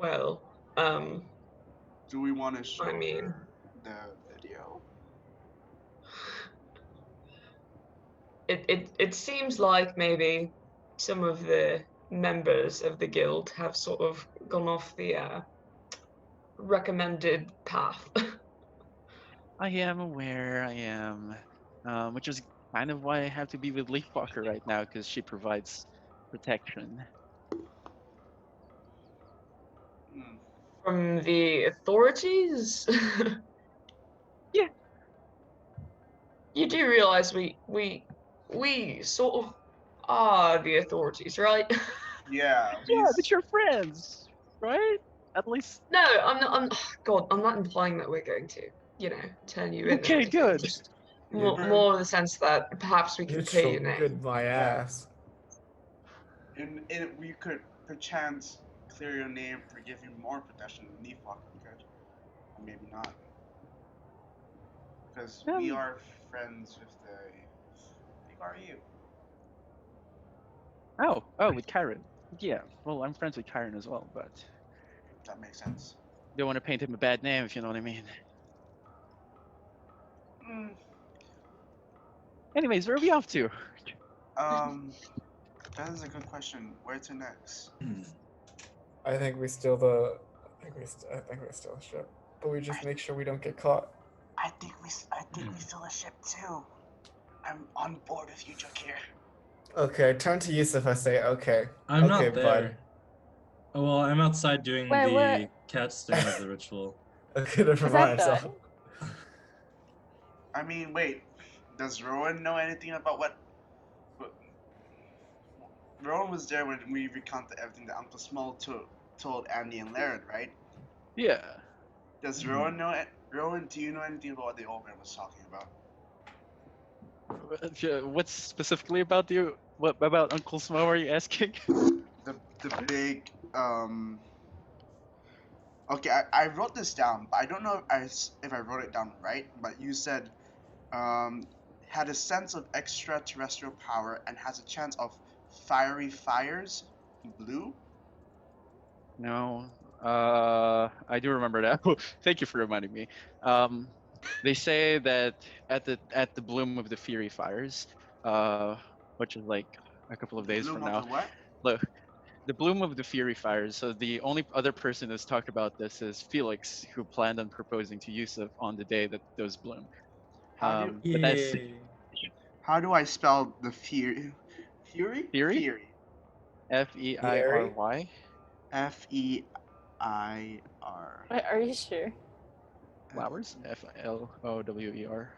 Well, Do we want to show I mean, her the video? it seems like maybe some of the members of the guild have sort of gone off the recommended path. I am aware. I am, which is kind of why I have to be with Leafwalker right now, because she provides protection. Hmm. From the authorities? Yeah. You do realize we sort of are the authorities, right? Yeah. Yeah, but you're friends, right? At least. No, God, I'm not implying that we're going to, turn you in. or Okay, anything. good. Just Yeah. more in the sense that perhaps we can clear your Neutral, name. good my ass. And we could perchance clear your name for giving more protection than Leafwalker could. Or maybe not. Because we are friends with the. Like, are you? Oh, with Kyron. Yeah, well, I'm friends with Kyron as well, but That makes sense. don't want to paint him a bad name, if you know what I mean. Mm, Anyways, where are we off to? that is a good question. Where to next? I think we steal the. I think we steal the ship, but we just make sure we don't get caught. I think we steal a ship too. I'm on board with you, Jokir. Okay, turn to Yusuf. I say, okay. I'm okay, not there. bud. Oh, well, I'm outside doing Wait, the what? capstone of the ritual. Okay, never Is that mind. done? So, I mean, wait. Does Rowan know anything about what? Rowan was there when we recounted everything that Uncle Small told Andy and Laren, right? Yeah. Does Rowan know it? Rowan, do you know anything about what the old man was talking about? What's specifically about what about Uncle Smo are you asking? The big Okay, I wrote this down, but I don't know if I wrote it down right. But you said had a sense of extraterrestrial power and has a chance of fiery fires, blue. No. I do remember that. Thank you for reminding me. They say that at the bloom of the Fury Fires, which is like a couple of days Bloom from of now. the what? Look, the bloom of the Fury Fires. So the only other person that's talked about this is Felix, who planned on proposing to Yusuf on the day that those bloom. How do But that's Yay. how do I spell the fury? Fury? Fury? Fury. Feiry. F-E-I-R. Wait, are you sure? Flowers. Flower.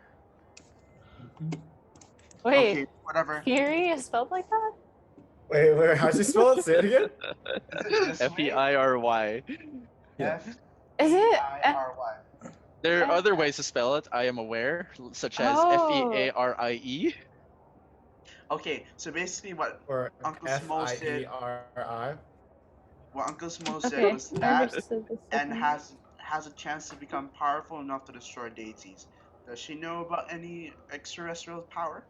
Wait, Okay, whatever. Fury is spelled like that? wait, how'd you spell it? Say it again. Is it this way? Feiry. Yeah. Is it? F-E-I-R-Y. There are Uh, other ways to spell it, I am aware, such as Oh. Fearie. Okay, so basically what Or Uncle Smo said, F-I-E-R-I. what Uncle Smo said Okay, was I that, understood this. and second. has a chance to become powerful enough to destroy deities. Does she know about any extraterrestrial power?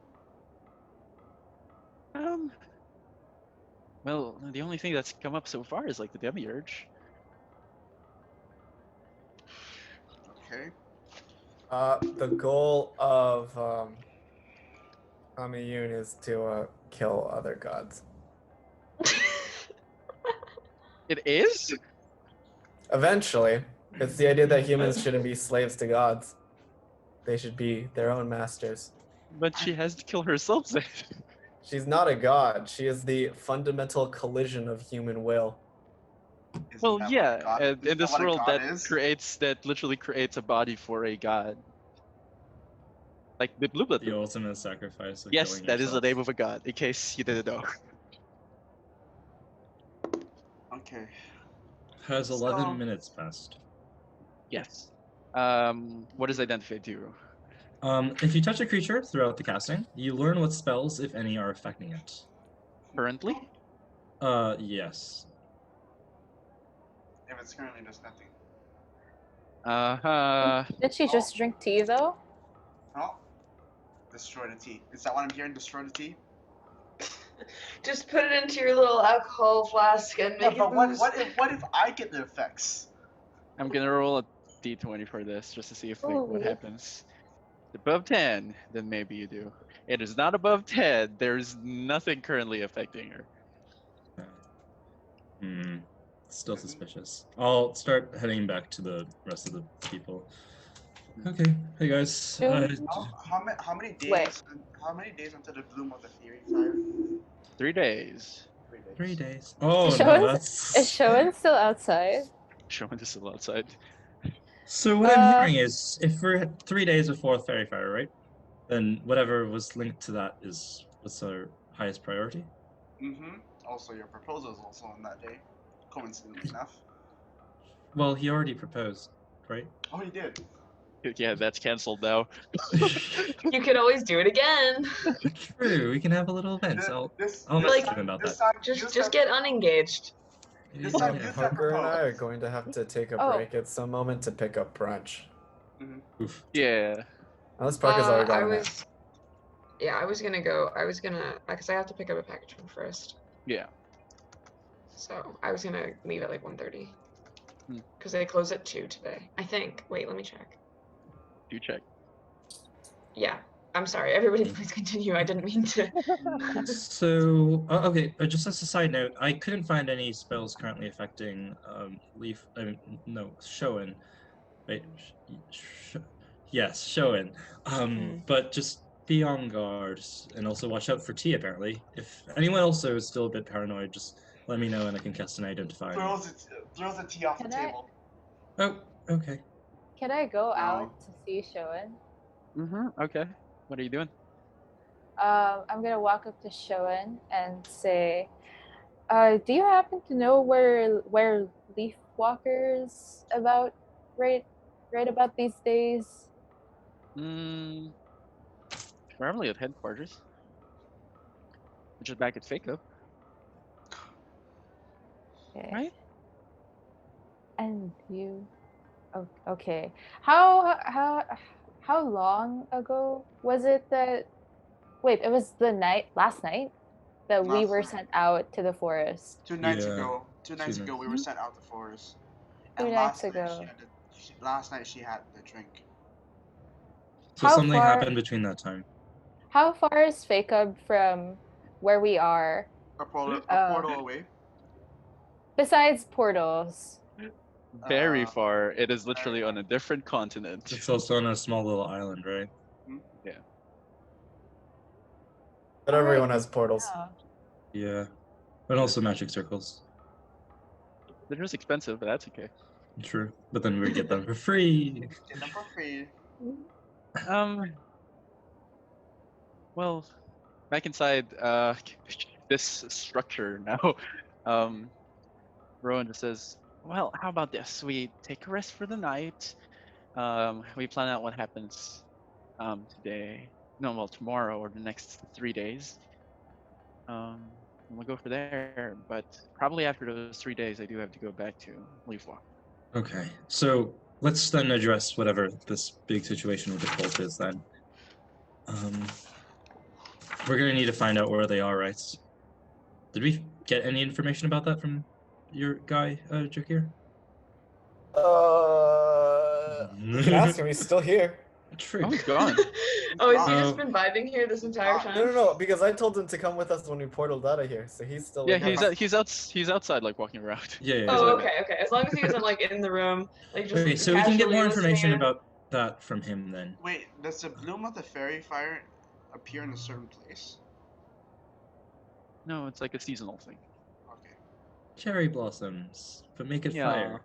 Well, the only thing that's come up so far is like the demiurge. Okay. The goal of Amiyun is to kill other gods. It is? Eventually, it's the idea that humans shouldn't be slaves to gods. They should be their own masters. But she has to kill herself then. She's not a god. She is the fundamental collision of human will. Isn't Well, that what a yeah, god- and isn't in this what a world god that is? literally creates a body for a god. Like the blue blood. The ultimate sacrifice of Yes, killing that is the yourself. name of a god, in case you didn't know. Okay. Has 11 So- minutes passed. Yes. What does identify do? If you touch a creature throughout the casting, you learn what spells, if any, are affecting it. Currently? Yes. If it's currently just nothing. Did she just drink tea though? Oh. Destroy the tea. Is that what I'm hearing? Destroy the tea? Just put it into your little alcohol flask and Yeah, make but it what booze. what if I get the effects? I'm gonna roll a d20 for this just to see if what Ooh. happens. Above 10, then maybe you do. It is not above 10. There's nothing currently affecting her. Still suspicious. I'll start heading back to the rest of the people. Okay, hey guys. How many days? Wait. How many days until the bloom of the Fury Fire? 3 days. 3 days. Oh Is no, Showen- that's. Is Showen still outside? Showing this still outside. So what I'm hearing is, if we're 3 days before Fairy Fire, right? Then whatever was linked to that is what's our highest priority. Mm-hmm. Also, your proposal is also on that day, coincidentally enough. Well, he already proposed, right? Oh, he did. Yeah, that's cancelled now. You can always do it again. True, we can have a little event. I'll This message Like, him about this that. time, Just get unengaged. This time, Yeah. you Parker and I are proposed. going to have to take a Oh. break at some moment to pick up brunch. Oof. Yeah. Unless Parker's already I gone. was, yeah, I was gonna go. I was gonna, because I have to pick up a package from first. Yeah. So I was gonna leave at like 1:30. Hmm. Because they close at 2 today. I think. Wait, let me check. Do check. Yeah. I'm sorry, everybody please continue. I didn't mean to. So, okay, just as a side note, I couldn't find any spells currently affecting Leaf. No, Shoen. Wait, yes, Shoen. But just be on guard and also watch out for T. Apparently, if anyone also is still a bit paranoid, just let me know and I can cast an identify. Throws the tea off the table. Oh, okay. Can I go No. out to see Shoen? Okay. What are you doing? I'm gonna walk up to Shoen and say, do you happen to know where Leaf Walker's about right about these days? Probably at headquarters. Which is back at Faco, Okay. right? And you, okay. How long ago was it that? Wait, it was last night that we Last were night. sent out to the forest. 2 nights Yeah, ago. 2 nights 2 ago, we were sent out the forest. 2 And nights last night ago. last night she had the drink. So How something far- happened between that time. How far is Facob from where we are? A portal away. Besides portals. Very Uh, far. It is very literally far. on a different continent. It's also on a small little island, right? But everyone has portals. Yeah. Yeah. And also magic circles. They're just expensive, but that's okay. True. But then we get them for free. Get them for free. Well, back inside this structure now, Rowan just says, well, how about this? We take a rest for the night. We plan out what happens tomorrow or the next 3 days. And we'll go for there, but probably after those 3 days, I do have to go back to Leafwalk. Okay. So let's then address whatever this big situation with the cult is then. We're gonna need to find out where they are, right? Did we get any information about that from your guy, Jakir? You can ask him. He's still here. True. Oh, he's gone. Oh, has he Oh. just been vibing here this entire time? No, because I told him to come with us when we portaled out of here, so he's still. Yeah, with us. he's outside, like walking around. Yeah. Oh, okay. As long as he isn't like in the room, like just. Okay, so we can get more casually information listening in. about that from him then. Wait, does the bloom of the fairy fire appear in a certain place? No, it's like a seasonal thing. Okay. Cherry blossoms, but make it Yeah. fire.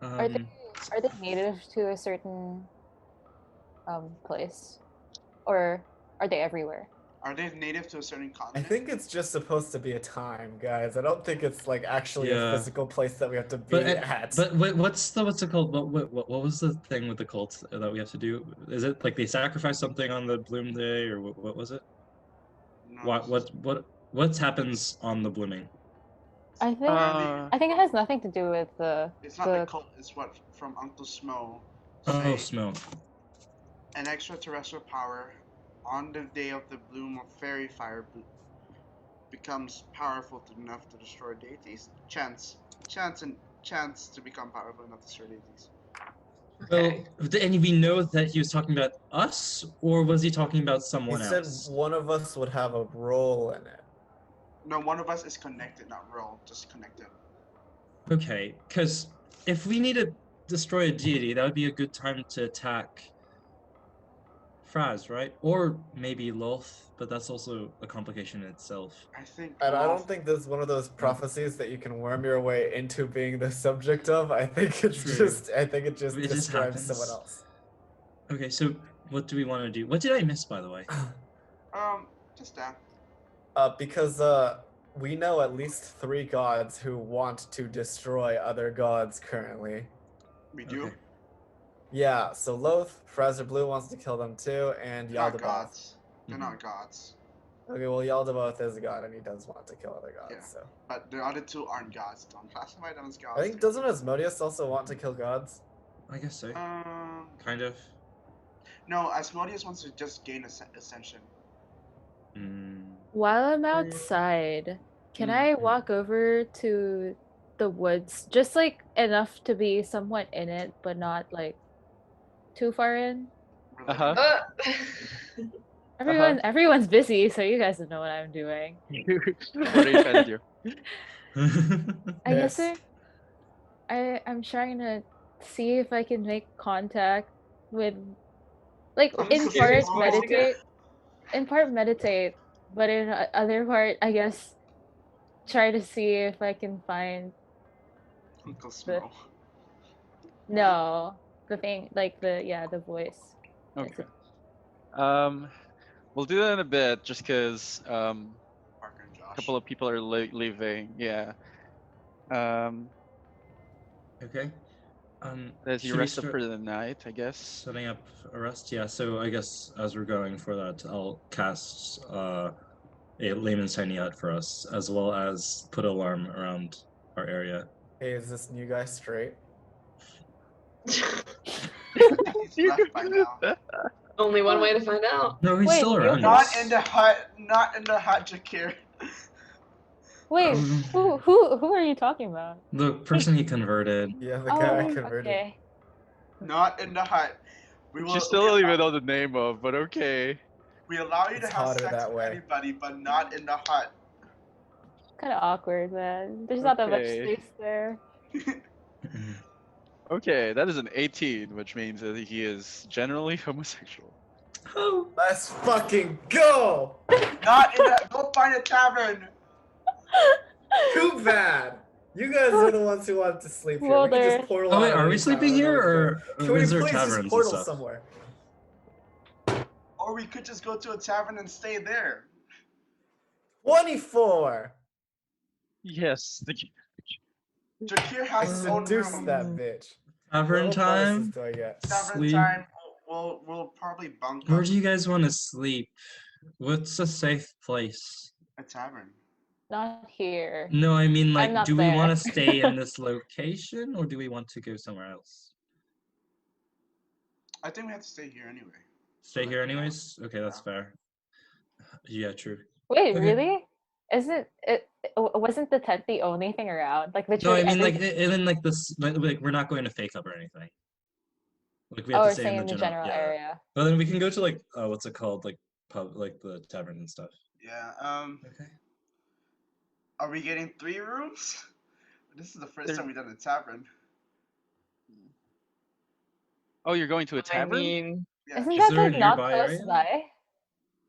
Are they native to a certain place, or are they everywhere? Are they native to a certain I continent? think it's just supposed to be a time, guys. I don't think it's like actually Yeah. a physical place that we have to be But at. but wait, what's it called? What was the thing with the cult that we have to do? Is it like they sacrifice something on the bloom day, or what was it? No, What happens on the blooming? I think it has nothing to do with It's not the cult, it's what from Uncle Smo. Oh, say, smell. an extraterrestrial power on the day of the bloom of fairy fire becomes powerful enough to destroy deities. Chance to become powerful enough to destroy deities. Okay. Well, and we know that he was talking about us, or was he talking about He someone said else? one of us would have a role in it. No, one of us is connected, not real, just connected. Okay, because if we need to destroy a deity, that would be a good time to attack Fraz, right? Or maybe Loth, but that's also a complication in itself. I think. And I Loth- don't think this is one of those prophecies that you can worm your way into being the subject of. I think it's True. just It just describes happens. someone else. Okay, so what do we want to do? What did I miss, by the way? Just that. Because we know at least 3 gods who want to destroy other gods currently. We do. Okay. Yeah, so Loth, Frazer Blue wants to kill them too, and They're not Yaldabaoth. gods. They're Mhm. not gods. Okay, well Yaldabaoth is a god and he does want to kill other gods, Yeah. so. But the other 2 aren't gods. Don't classify them as gods. I think doesn't Asmodeus also want to kill gods? I guess so. Um. Kind of. No, Asmodeus wants to just gain Ascension. While I'm outside, can I walk over to the woods, just like enough to be somewhat in it, but not like too far in? We're Uh-huh. living. Everyone's busy, so you guys don't know what I'm doing. What are you trying to do? I guess Yes. I'm trying to see if I can make contact with, like, I'm in serious part voice again. meditate, but in other part, I guess, try to see if I can find Uncle the Smo. the thing, like the voice. Okay. We'll do that in a bit, just because Parker and a Josh. couple of people are leaving. Yeah. Okay. As you Should we rest up start for the night, I guess. setting up a rest? Yeah. So I guess as we're going for that, I'll cast a layman's tiny hut for us, as well as put alarm around our area. Hey, is this new guy straight? He's left by now. Only one way to find out. No, he's Wait, still you- around Not us. in the hut. Not in the hut, Jakir. Wait, who are you talking about? The person he converted. Yeah, the guy I Oh, converted. okay. Not in the hut. Which you still don't even know the name of, but okay. We allow you It's to have hotter sex that with way. anybody, but not in the hut. Kind of awkward, man. There's not that much Okay. space there. Okay, that is an 18, which means that he is generally homosexual. Oh. Let's fucking go! Not in the. Go find a tavern. Too bad. You guys are the ones who wanted to sleep here. Well, We can there- just portal Oh wait, out are we anytime. sleeping I don't know here, what's or going on. is there Can we please taverns just and portal stuff? somewhere? Or we could just go to a tavern and stay there. 24! Yes. Jakir I has his own seduced room. that bitch. Tavern What bonuses time. do I get? Tavern Sleep. time. We'll probably bunk Where up do you guys want to sleep? What's a safe place? a tavern. Not here. No, I mean, I'm like, not do we want there. to stay in this location, or do we want to go somewhere else? I think we have to stay here anyway. Stay here anyways? Okay, that's fair. Yeah, true. Wait, Okay. really? Isn't it? Wasn't the tent the only thing around? Like No, literally I mean, every. like, and then, like, this, like, we're not going to fake up or anything. Like, we have Oh, to we're stay staying in in the the general, general yeah. area. But then we can go to, like, what's it called? Like, pub, like, the tavern and stuff. Yeah. Okay. Are we getting 3 rooms? This is the first There- time we've done a tavern. Oh, you're going to a I tavern? mean, Yeah. Isn't Is that there a like not nearby close area? by?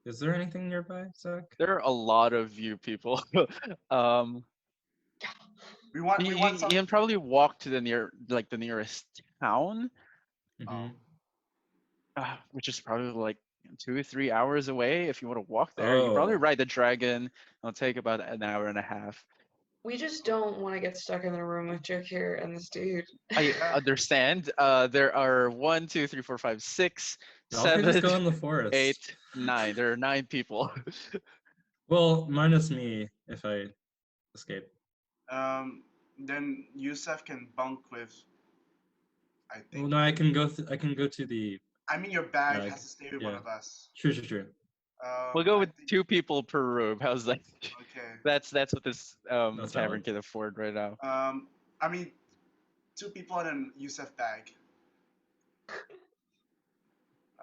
Is there anything nearby, Zach? There are a lot of you people. We want you some. can probably walk to the nearest town, Mhm. which is probably like 2 or 3 hours away. If you want to walk there, you can probably Oh. ride the dragon. It'll take about an hour and a half. we just don't want to get stuck in a room with Jakir and this dude. I understand. There are 1, 2, 3, 4, 5, 6, Y'all could just go 7, in the forest. 8, 9. There are 9 people. Well, minus me if I escape. Then Yusef can bunk with. I think. Well, no, I can go. I can go to the. I mean, your bag Bag, has to stay with one yeah. of us. True. We'll go I with think- 2 people per room. How's that? Okay. That's what this That's tavern valid. can afford right now. I mean, 2 people and then Yusef bag.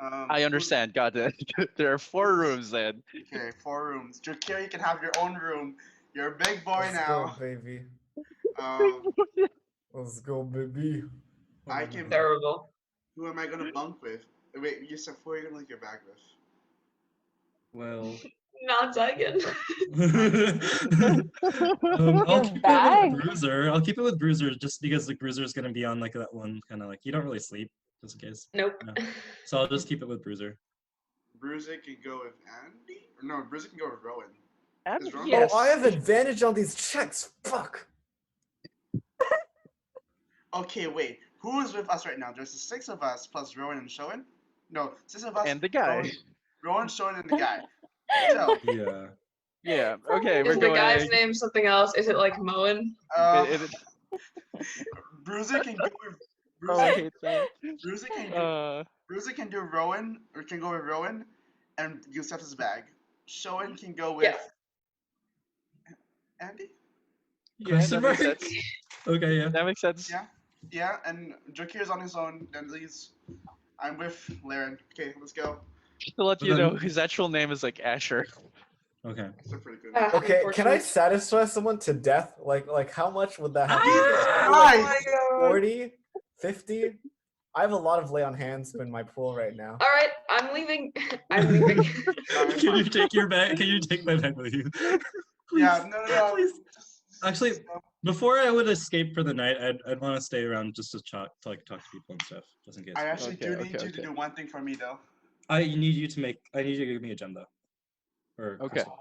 I understand. Got it. There are 4 rooms then. Okay, 4 rooms. Jakir, you can have your own room. You're a big boy Let's now. go, baby. Um, Let's go, baby. I can. Terrible. Who am I gonna bunk with? Wait, Yusef, who are you gonna leave your bag with? Well. Not Zygon. I'll Your keep it bag? with Bruiser. I'll keep it with Bruiser just because the Bruiser's gonna be on like that one kind of like you don't really sleep just in case. Nope. No. So I'll just keep it with Bruiser. Bruiser can go with Andy? Or no, Bruiser can go with Rowan. Is Rowan? Yes. Oh, I have advantage on these checks. Fuck. Okay, wait. Who is with us right now? There's the 6 of us plus Rowan and Shoen? No, 6 of us. And the guy. Rowan, Shoen, and the guy. So, Yeah. Yeah. Okay. We're Is the going. guy's name something else? Is it like Moen? Bruiser can go with Oh, I Bruiser. hate that. Bruiser can do Rowan, or can go with Rowan, and Yusef's bag. Shoen can go with Yeah. Andy? Yeah, that makes Mark? sense. Okay, yeah. That makes sense. Yeah. Yeah, and Jakir's on his own, then leaves I'm with Laren. Okay, let's go. Just to let But you know, then- his actual name is like Asher. Okay. They're pretty good. Okay, can I unfortunate. satisfy someone to death? Like how much would that have to Jesus be? Christ! my god! 40? 50? I have a lot of lay on hands in my pool right now. All right, I'm leaving. I'm leaving. Can you take your bag? Can you take my bag with you? Yeah, no. Please. Just Actually, go. before I would escape for the night, I'd want to stay around just to talk to people and stuff, just in case. I actually do Okay, need you to okay. do one thing for me though. I need you to give me a gem though. Or Okay. crystal.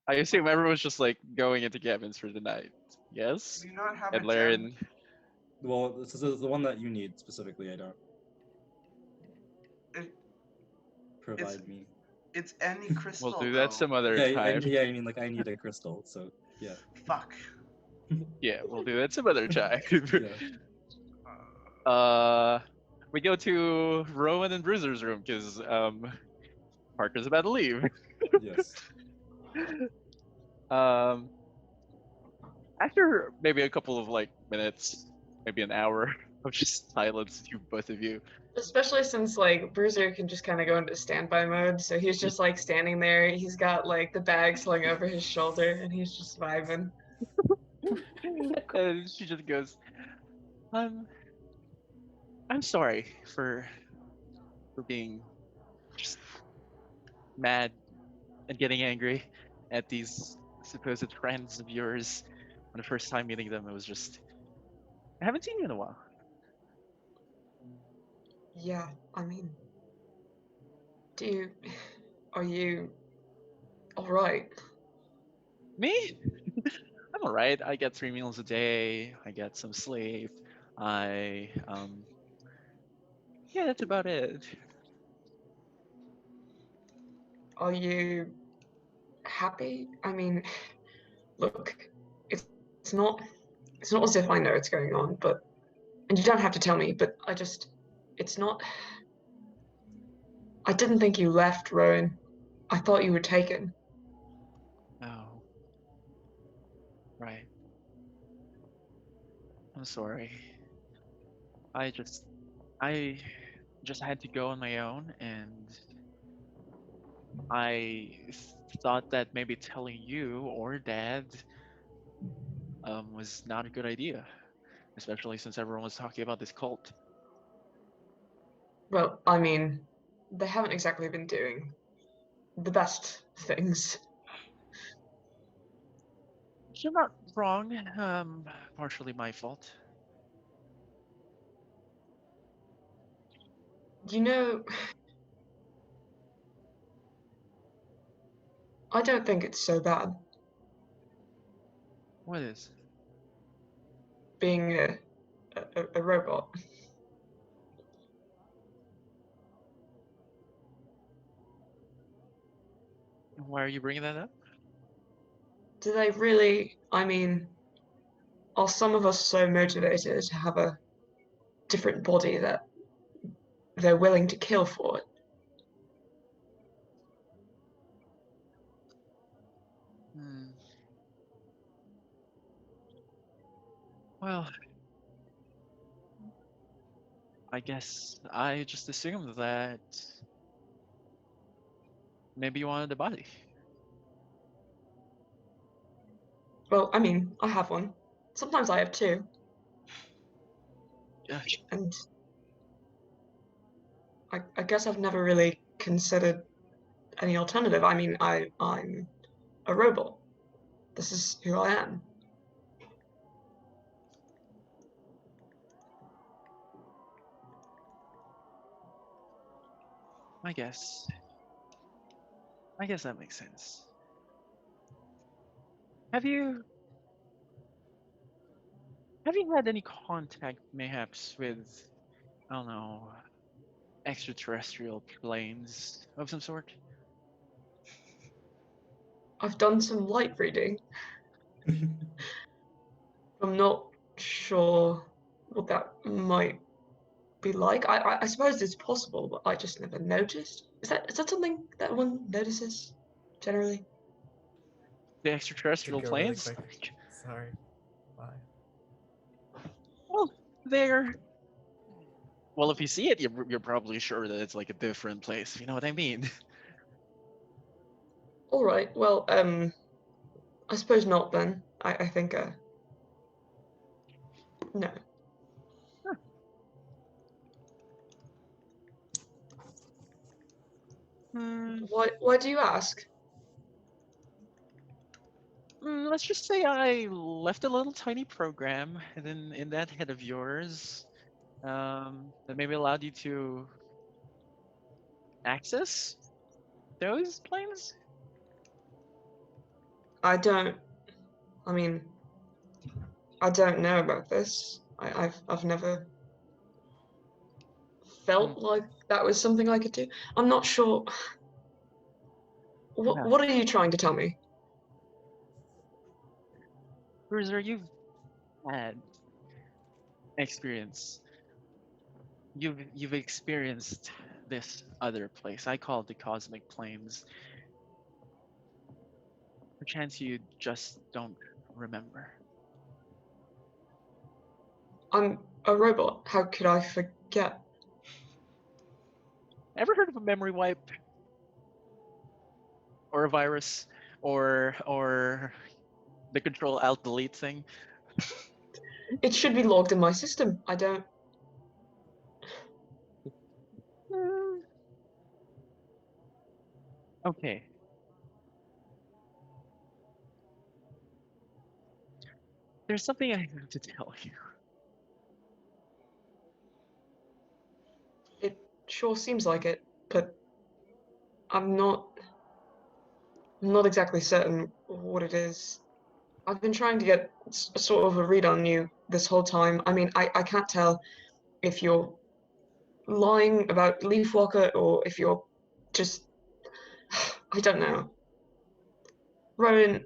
I assume everyone's just like going into cabins for the night. Yes? Do you not have And a gem? Laren. Well, this is the one that you need specifically. I don't. It- Provide me. It's any crystal. We'll do that though. some other Yeah, time. I mean, like I need a crystal. So yeah. Fuck. Yeah, we'll do that some other time. Uh, We go to Rowan and Bruiser's room because Parker's about to leave. Yes. After maybe a couple of like minutes, maybe an hour of just silence, you both of you. Especially since like Bruiser can just kind of go into standby mode, so he's just like standing there. He's got like the bag slung over his shoulder, and he's just vibing. And she just goes, I'm sorry for being just mad and getting angry at these supposed friends of yours. When the first time meeting them, it was just I haven't seen you in a while. Yeah, I mean, are you all right? Me? I'm alright. I get 3 meals a day. I get some sleep. I yeah, that's about it. Are you happy? I mean, look, it's not as if I know what's going on, but and you don't have to tell me, but it's not. I didn't think you left, Rowan. I thought you were taken. Oh. Right. I'm sorry. I just had to go on my own, and I thought that maybe telling you or Dad was not a good idea, especially since everyone was talking about this cult. Well, I mean, they haven't exactly been doing the best things. You're not wrong. Partially my fault. You know, I don't think it's so bad What is? being a robot. Why are you bringing that up? Do they really? I mean, are some of us so motivated to have a different body that they're willing to kill for it? Hmm. Well, I guess I just assumed that maybe you wanted a body. Well, I mean, I have one. Sometimes I have two, Yeah. and I guess I've never really considered any alternative. I mean, I'm a robot. This is who I am. I guess. I guess that makes sense. Have you had any contact mayhaps with, I don't know, extraterrestrial planes of some sort? I've done some light reading. I'm not sure what that might be like. I suppose it's possible, but I just never noticed. Is that something that one notices generally? The Should extraterrestrial go really planes? quick. Sorry. Bye. Well, they're Well, if you see it, you're probably sure that it's like a different place. You know what I mean? All right. Well, I suppose not then. I think no. Hmm, Why do you ask? let's just say I left a little tiny program in that head of yours, that maybe allowed you to access those planes. I don't. I mean, I don't know about this. I've never Hmm. felt like that was something I could do. I'm not sure. Yeah. What are you trying to tell me? Bruiser, you've had experience. You've experienced this other place. I call it the cosmic planes. Perchance you just don't remember. I'm a robot. How could I forget? Ever heard of a memory wipe or a virus or the control alt delete thing? It should be logged in my system. I don't. Hmm, okay. There's something I have to tell you. It sure seems like it, but I'm not. I'm not exactly certain what it is. I've been trying to get sort of a read on you this whole time. I mean, I can't tell if you're lying about Leafwalker or if you're just. I don't know. Rowan,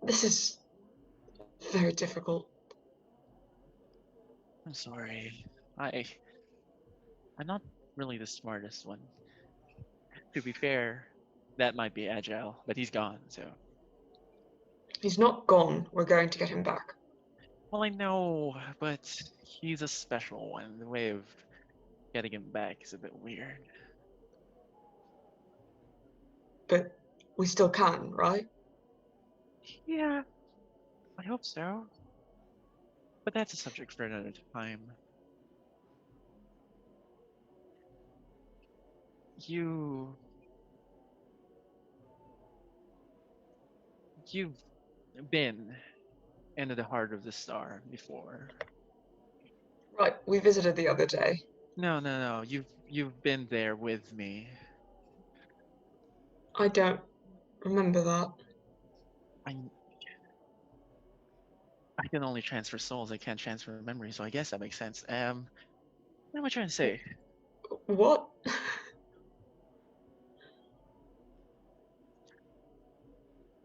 this is very difficult. I'm sorry. I'm not really the smartest one. To be fair, that might be Agile, but he's gone, so. He's not gone. We're going to get him back. Well, I know, but he's a special one. The way of getting him back is a bit weird. But we still can, right? Yeah, I hope so. But that's a subject for another time. You. You've been into the heart of the star before. Right, we visited the other day. No, no, no. You've been there with me. I don't remember that. I I can only transfer souls. I can't transfer memories, so I guess that makes sense. What am I trying to say? What?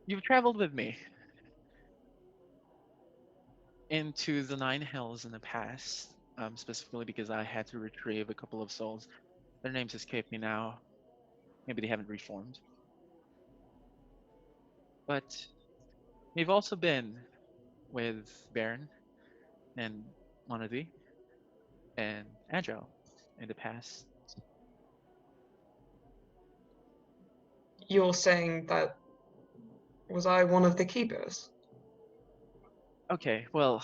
You've traveled with me into the Nine Hells in the past, specifically because I had to retrieve a couple of souls. Their names escape me now. Maybe they haven't reformed. But we've also been with Baron and Monody and Agile in the past. You're saying that was I one of the keepers? Okay, well,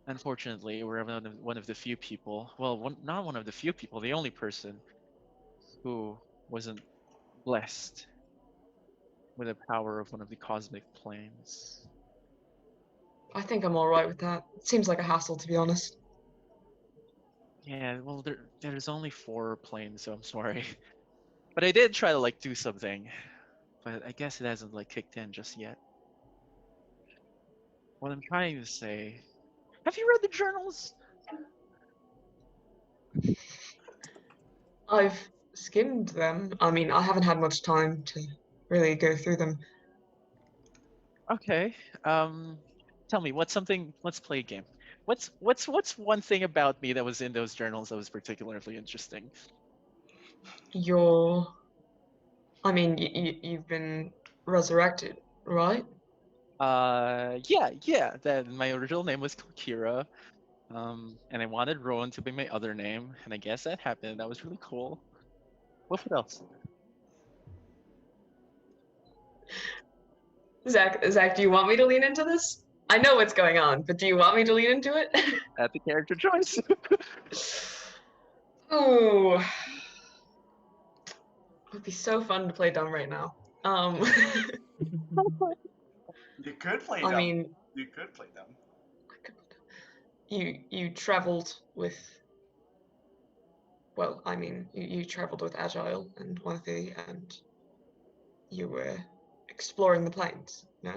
unfortunately, we're one of the few people. Well, not one of the few people. The only person who wasn't blessed with the power of one of the cosmic planes. I think I'm all right with that. It seems like a hassle, to be honest. Yeah, well, there's only 4 planes, so I'm sorry. But I did try to like do something, but I guess it hasn't like kicked in just yet. What I'm trying to say, have you read the journals? I've skimmed them. I mean, I haven't had much time to really go through them. Okay. Tell me, what's something? Let's play a game. What's one thing about me that was in those journals that was particularly interesting? You're. I mean, you've been resurrected, right? Yeah. That my original name was Kira. And I wanted Rowan to be my other name, and I guess that happened. That was really cool. What else? Zach, do you want me to lean into this? I know what's going on, but do you want me to lean into it? At the character choice. Oh, it would be so fun to play dumb right now. You could play I them. mean, You could play them. you traveled with. Well, I mean, you traveled with Agile and and you were exploring the plains, no?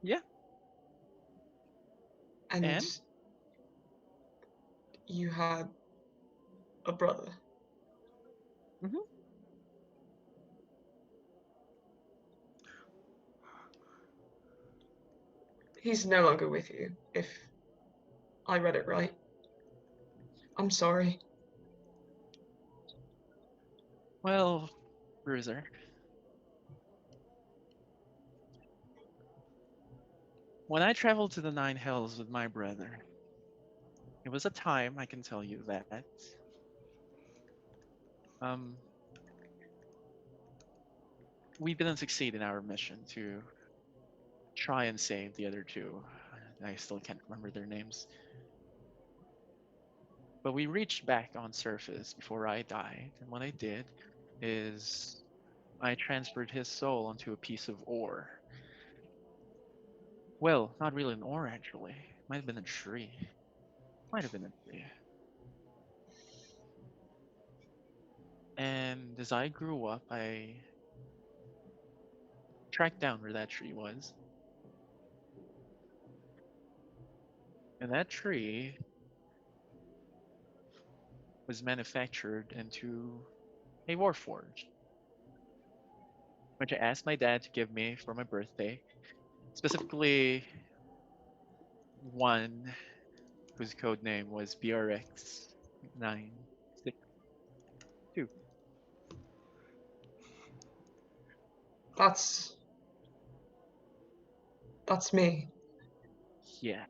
Yeah. And you had a brother. Mm-hmm. He's no longer with you, if I read it right. I'm sorry. Well, Bruiser. When I traveled to the Nine Hells with my brother, it was a time, I can tell you that. We didn't succeed in our mission to try and save the other two. I still can't remember their names. But we reached back on surface before I died, and what I did is I transferred his soul onto a piece of ore. Well, not really an ore actually. Might have been a tree. Might have been a tree. And as I grew up, I tracked down where that tree was. And that tree was manufactured into a warforged, which I asked my dad to give me for my birthday. Specifically, one whose code name was BRX962. That's me. Yeah.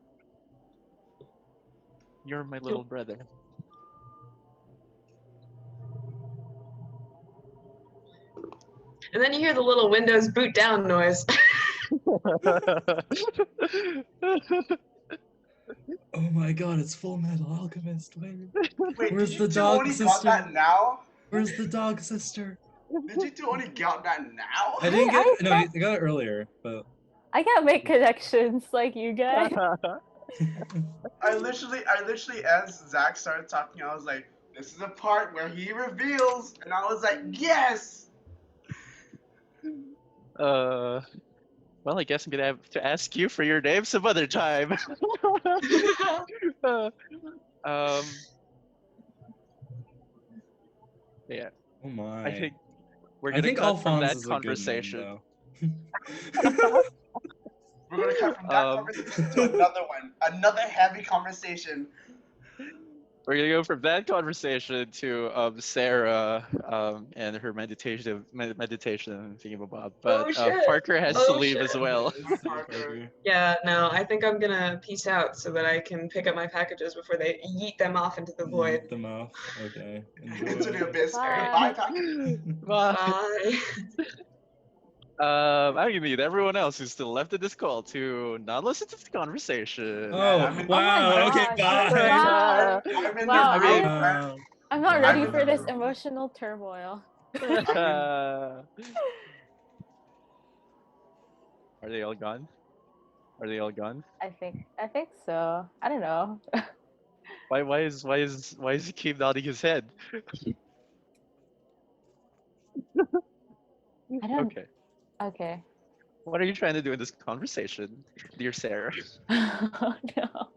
You're my little brother. And then you hear the little Windows boot down noise. Oh my god, it's Full Metal Alchemist. Wait, Where's did the you two dog only sister? got that now? Where's the dog sister? Did you two only got that now? I didn't get no, I got it earlier, but I can't make connections like you guys. I literally, as Zach started talking, I was like, "This is the part where he reveals," and I was like, "Yes." Well, I guess I'm gonna have to ask you for your name some other time. Yeah. oh my. I think we're I gonna think cut from Alphonse that is a good name, conversation. We're gonna cut from that conversation to another one, another heavy conversation. We're gonna go from that conversation to Sarah and her meditation thingamabob. But shit. Parker has to leave as well. Yeah, no, I think I'm gonna peace out so that I can pick up my packages before they yeet them off into the void. Yeet them off. Okay. Into the abyss. Bye. Bye. Bye. I'm gonna need everyone else who's still left in this call to not listen to this conversation. Oh, I'm in- wow. Okay, gosh. bye. Wow. I'm in Wow, the I- Wow. I'm not ready I'm for this in- emotional turmoil. Are they all gone? Are they all gone? I think so. I don't know. Why is he keep nodding his head? I don't. Okay. Okay. What are you trying to do in this conversation, dear Sarah? Oh no.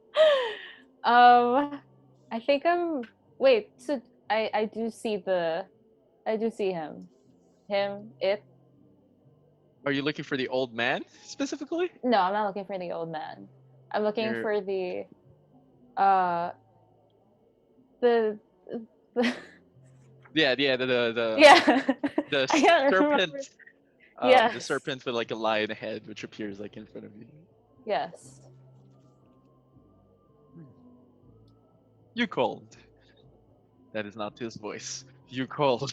I think I'm. Wait. So I do see him. It. Are you looking for the old man specifically? No, I'm not looking for the old man. I'm looking You're- for the the Yeah, yeah. the I can't remember. serpent. The Yes. serpent with like a lion head, which appears like in front of you. Yes. You called. That is not his voice. You called.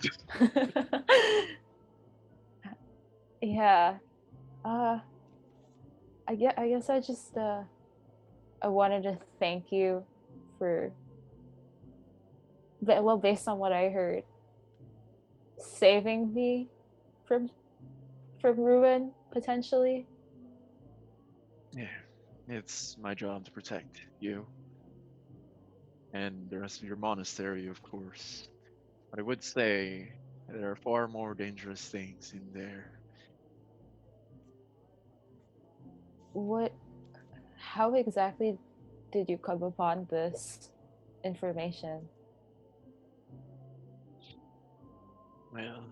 Yeah. I guess I just I wanted to thank you for well, based on what I heard, saving me from ruin potentially. Yeah, it's my job to protect you and the rest of your monastery, of course. But I would say there are far more dangerous things in there. What how exactly did you come upon this information? Well,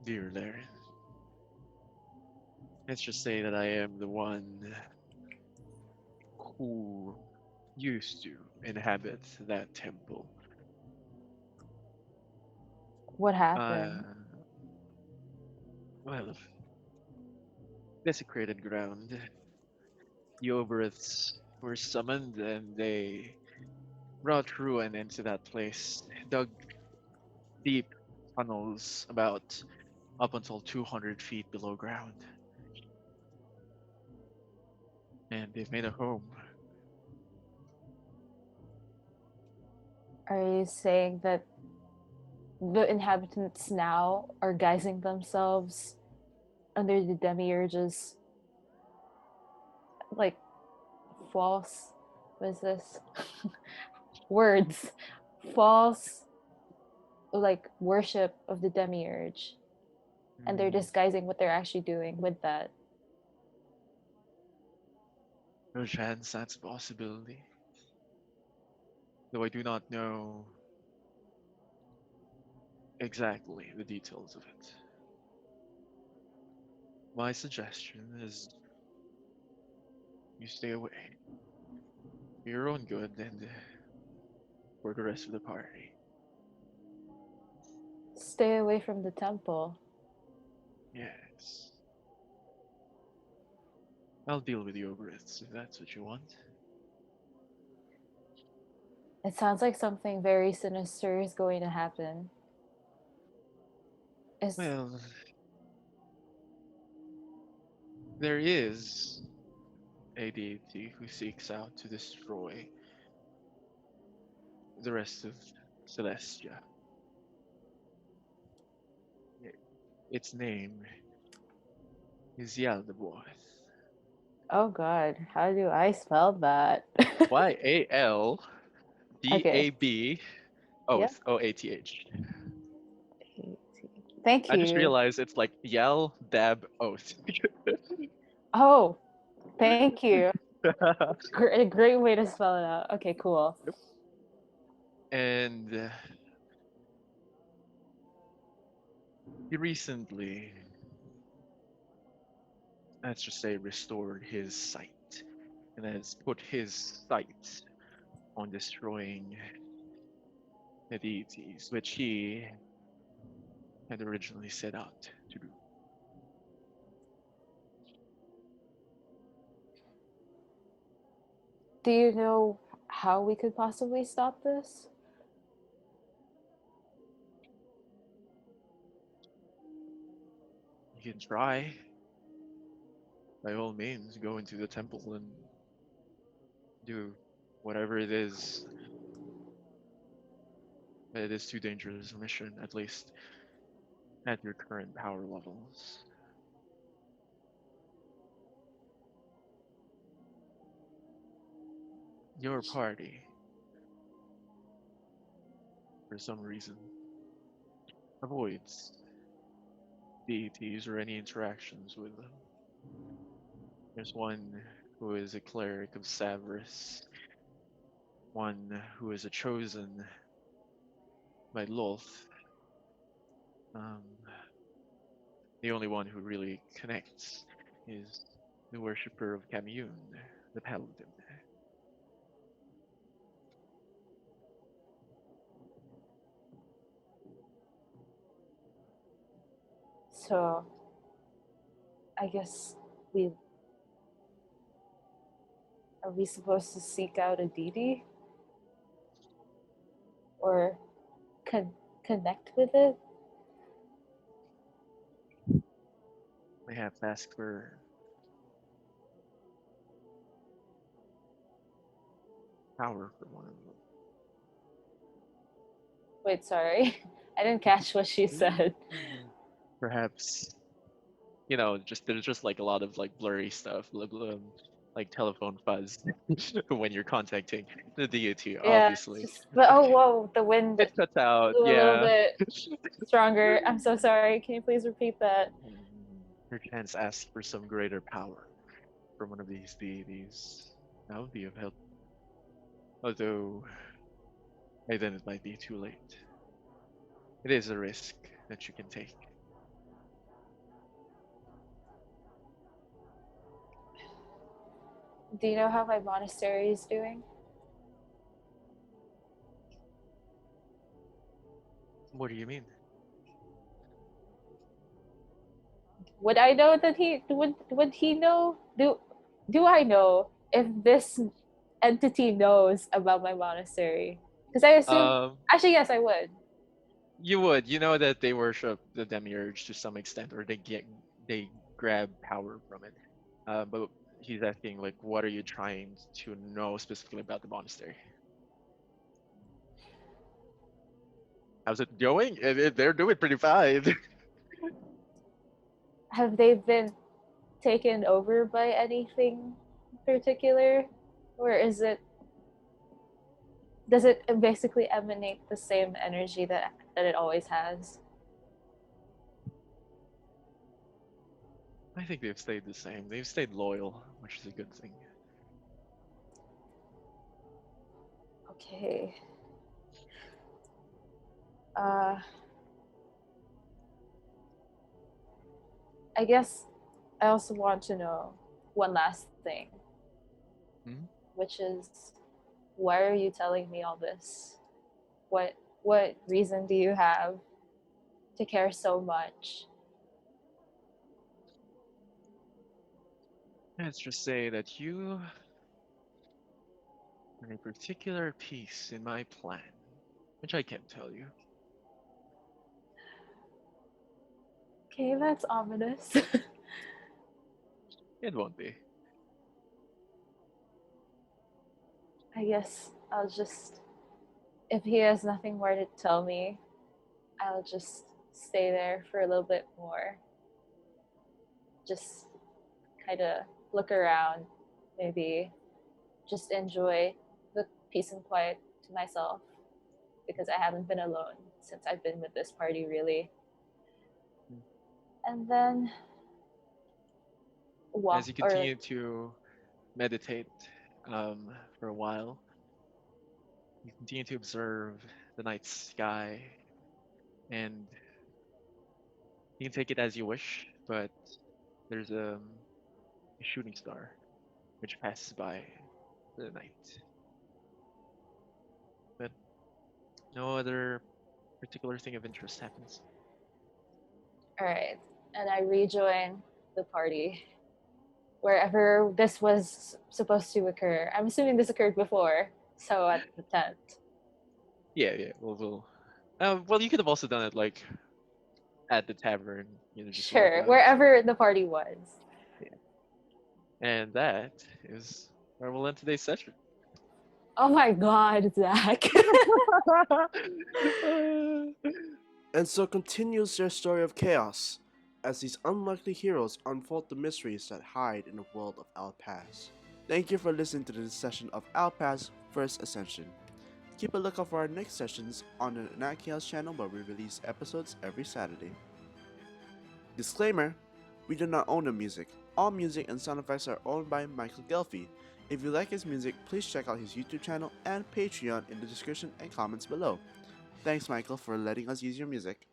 dear Larry, let's just say that I am the one who used to inhabit that temple. What Uh, happened? well, desecrated ground. The Oberiths were summoned and they brought ruin into that place, dug deep tunnels about up until 200 feet below ground. And they've made a home. Are you saying that the inhabitants now are guising themselves under the demiurge's like false what is this words false like worship of the demiurge, and they're Hmm, disguising what they're actually doing with that? no chance that's a possibility. Though I do not know exactly the details of it. My suggestion is you stay away. For your own good and for the rest of the party. Stay away from the temple. Yes. I'll deal with the Oberiths if that's what you want. It sounds like something very sinister is going to happen. Is Well, there is a deity who seeks out to destroy the rest of Celestia. Its name is Yaldabaoth. oh god, how do I spell that? Yaldabaoth. Okay. Yep. Oath. Thank I just you. realized it's like Yal Dab Oath. Oh, thank you. A great way to spell it out. Okay, cool. And he recently, let's just say, restored his sight and has put his sight on destroying the deities, which he had originally set out to do. Do you know how we could possibly stop this? You can try, by all means, go into the temple and do whatever it is. It is too dangerous a mission, at least at your current power levels. Your party, for some reason, avoids deities or any interactions with them. There's one who is a cleric of Savris, one who is a chosen by Lolth. Um, the only one who really connects is the worshipper of Kamyun, the paladin. So, I guess we are we supposed to seek out a deity? or connect with it? I have to ask for power for one of them. Wait, sorry. I didn't catch what she said. Perhaps, just there's just like a lot of like blurry stuff, like telephone fuzz when you're contacting the deity, Yeah, obviously. but oh whoa, the wind It cuts out, blew a little yeah. bit stronger. I'm so sorry. Can you please repeat that? Perchance ask for some greater power from one of these deities. That would be of help. Although, by then it might be too late. It is a risk that you can take. Do you know how my monastery is doing? What do you mean? Would I know that would he know? Do I know if this entity knows about my monastery? Because I assume actually yes, I would. You would. You know that they worship the demiurge to some extent, or they grab power from it. But he's asking like, what are you trying to know specifically about the monastery? How's it going? They're doing pretty fine. Have they been taken over by anything particular, or does it basically emanate the same energy that it always has? I think they've stayed the same. They've stayed loyal, which is a good thing. Okay. I guess I also want to know one last thing, which is, why are you telling me all this? What reason do you have to care so much? Let's just say that you are a particular piece in my plan, which I can't tell you. Okay, that's ominous. It won't be. I guess I'll just, if he has nothing more to tell me, I'll just stay there for a little bit more. Just kind of look around, maybe just enjoy the peace and quiet to myself, because I haven't been alone since I've been with this party, really. And then walk. As you continue to meditate for a while, you continue to observe the night sky, and you can take it as you wish, but there's a shooting star which passes by the night. But no other particular thing of interest happens. All right, and I rejoin the party wherever this was supposed to occur. I'm assuming this occurred before, so at the tent. Yeah. Well, you could have also done it like at the tavern, just sure, wherever the party was. Yeah. And that is where we'll end today's session. Oh my god, Zach. And so continues their story of chaos, as these unlikely heroes unfold the mysteries that hide in the world of Alpaz. Thank you for listening to this session of Alpaz First Ascension. Keep a lookout for our next sessions on the NatChaos channel, where we release episodes every Saturday. Disclaimer: we do not own the music. All music and sound effects are owned by Michael Ghelfi. If you like his music, please check out his YouTube channel and Patreon in the description and comments below. Thanks, Michael, for letting us use your music.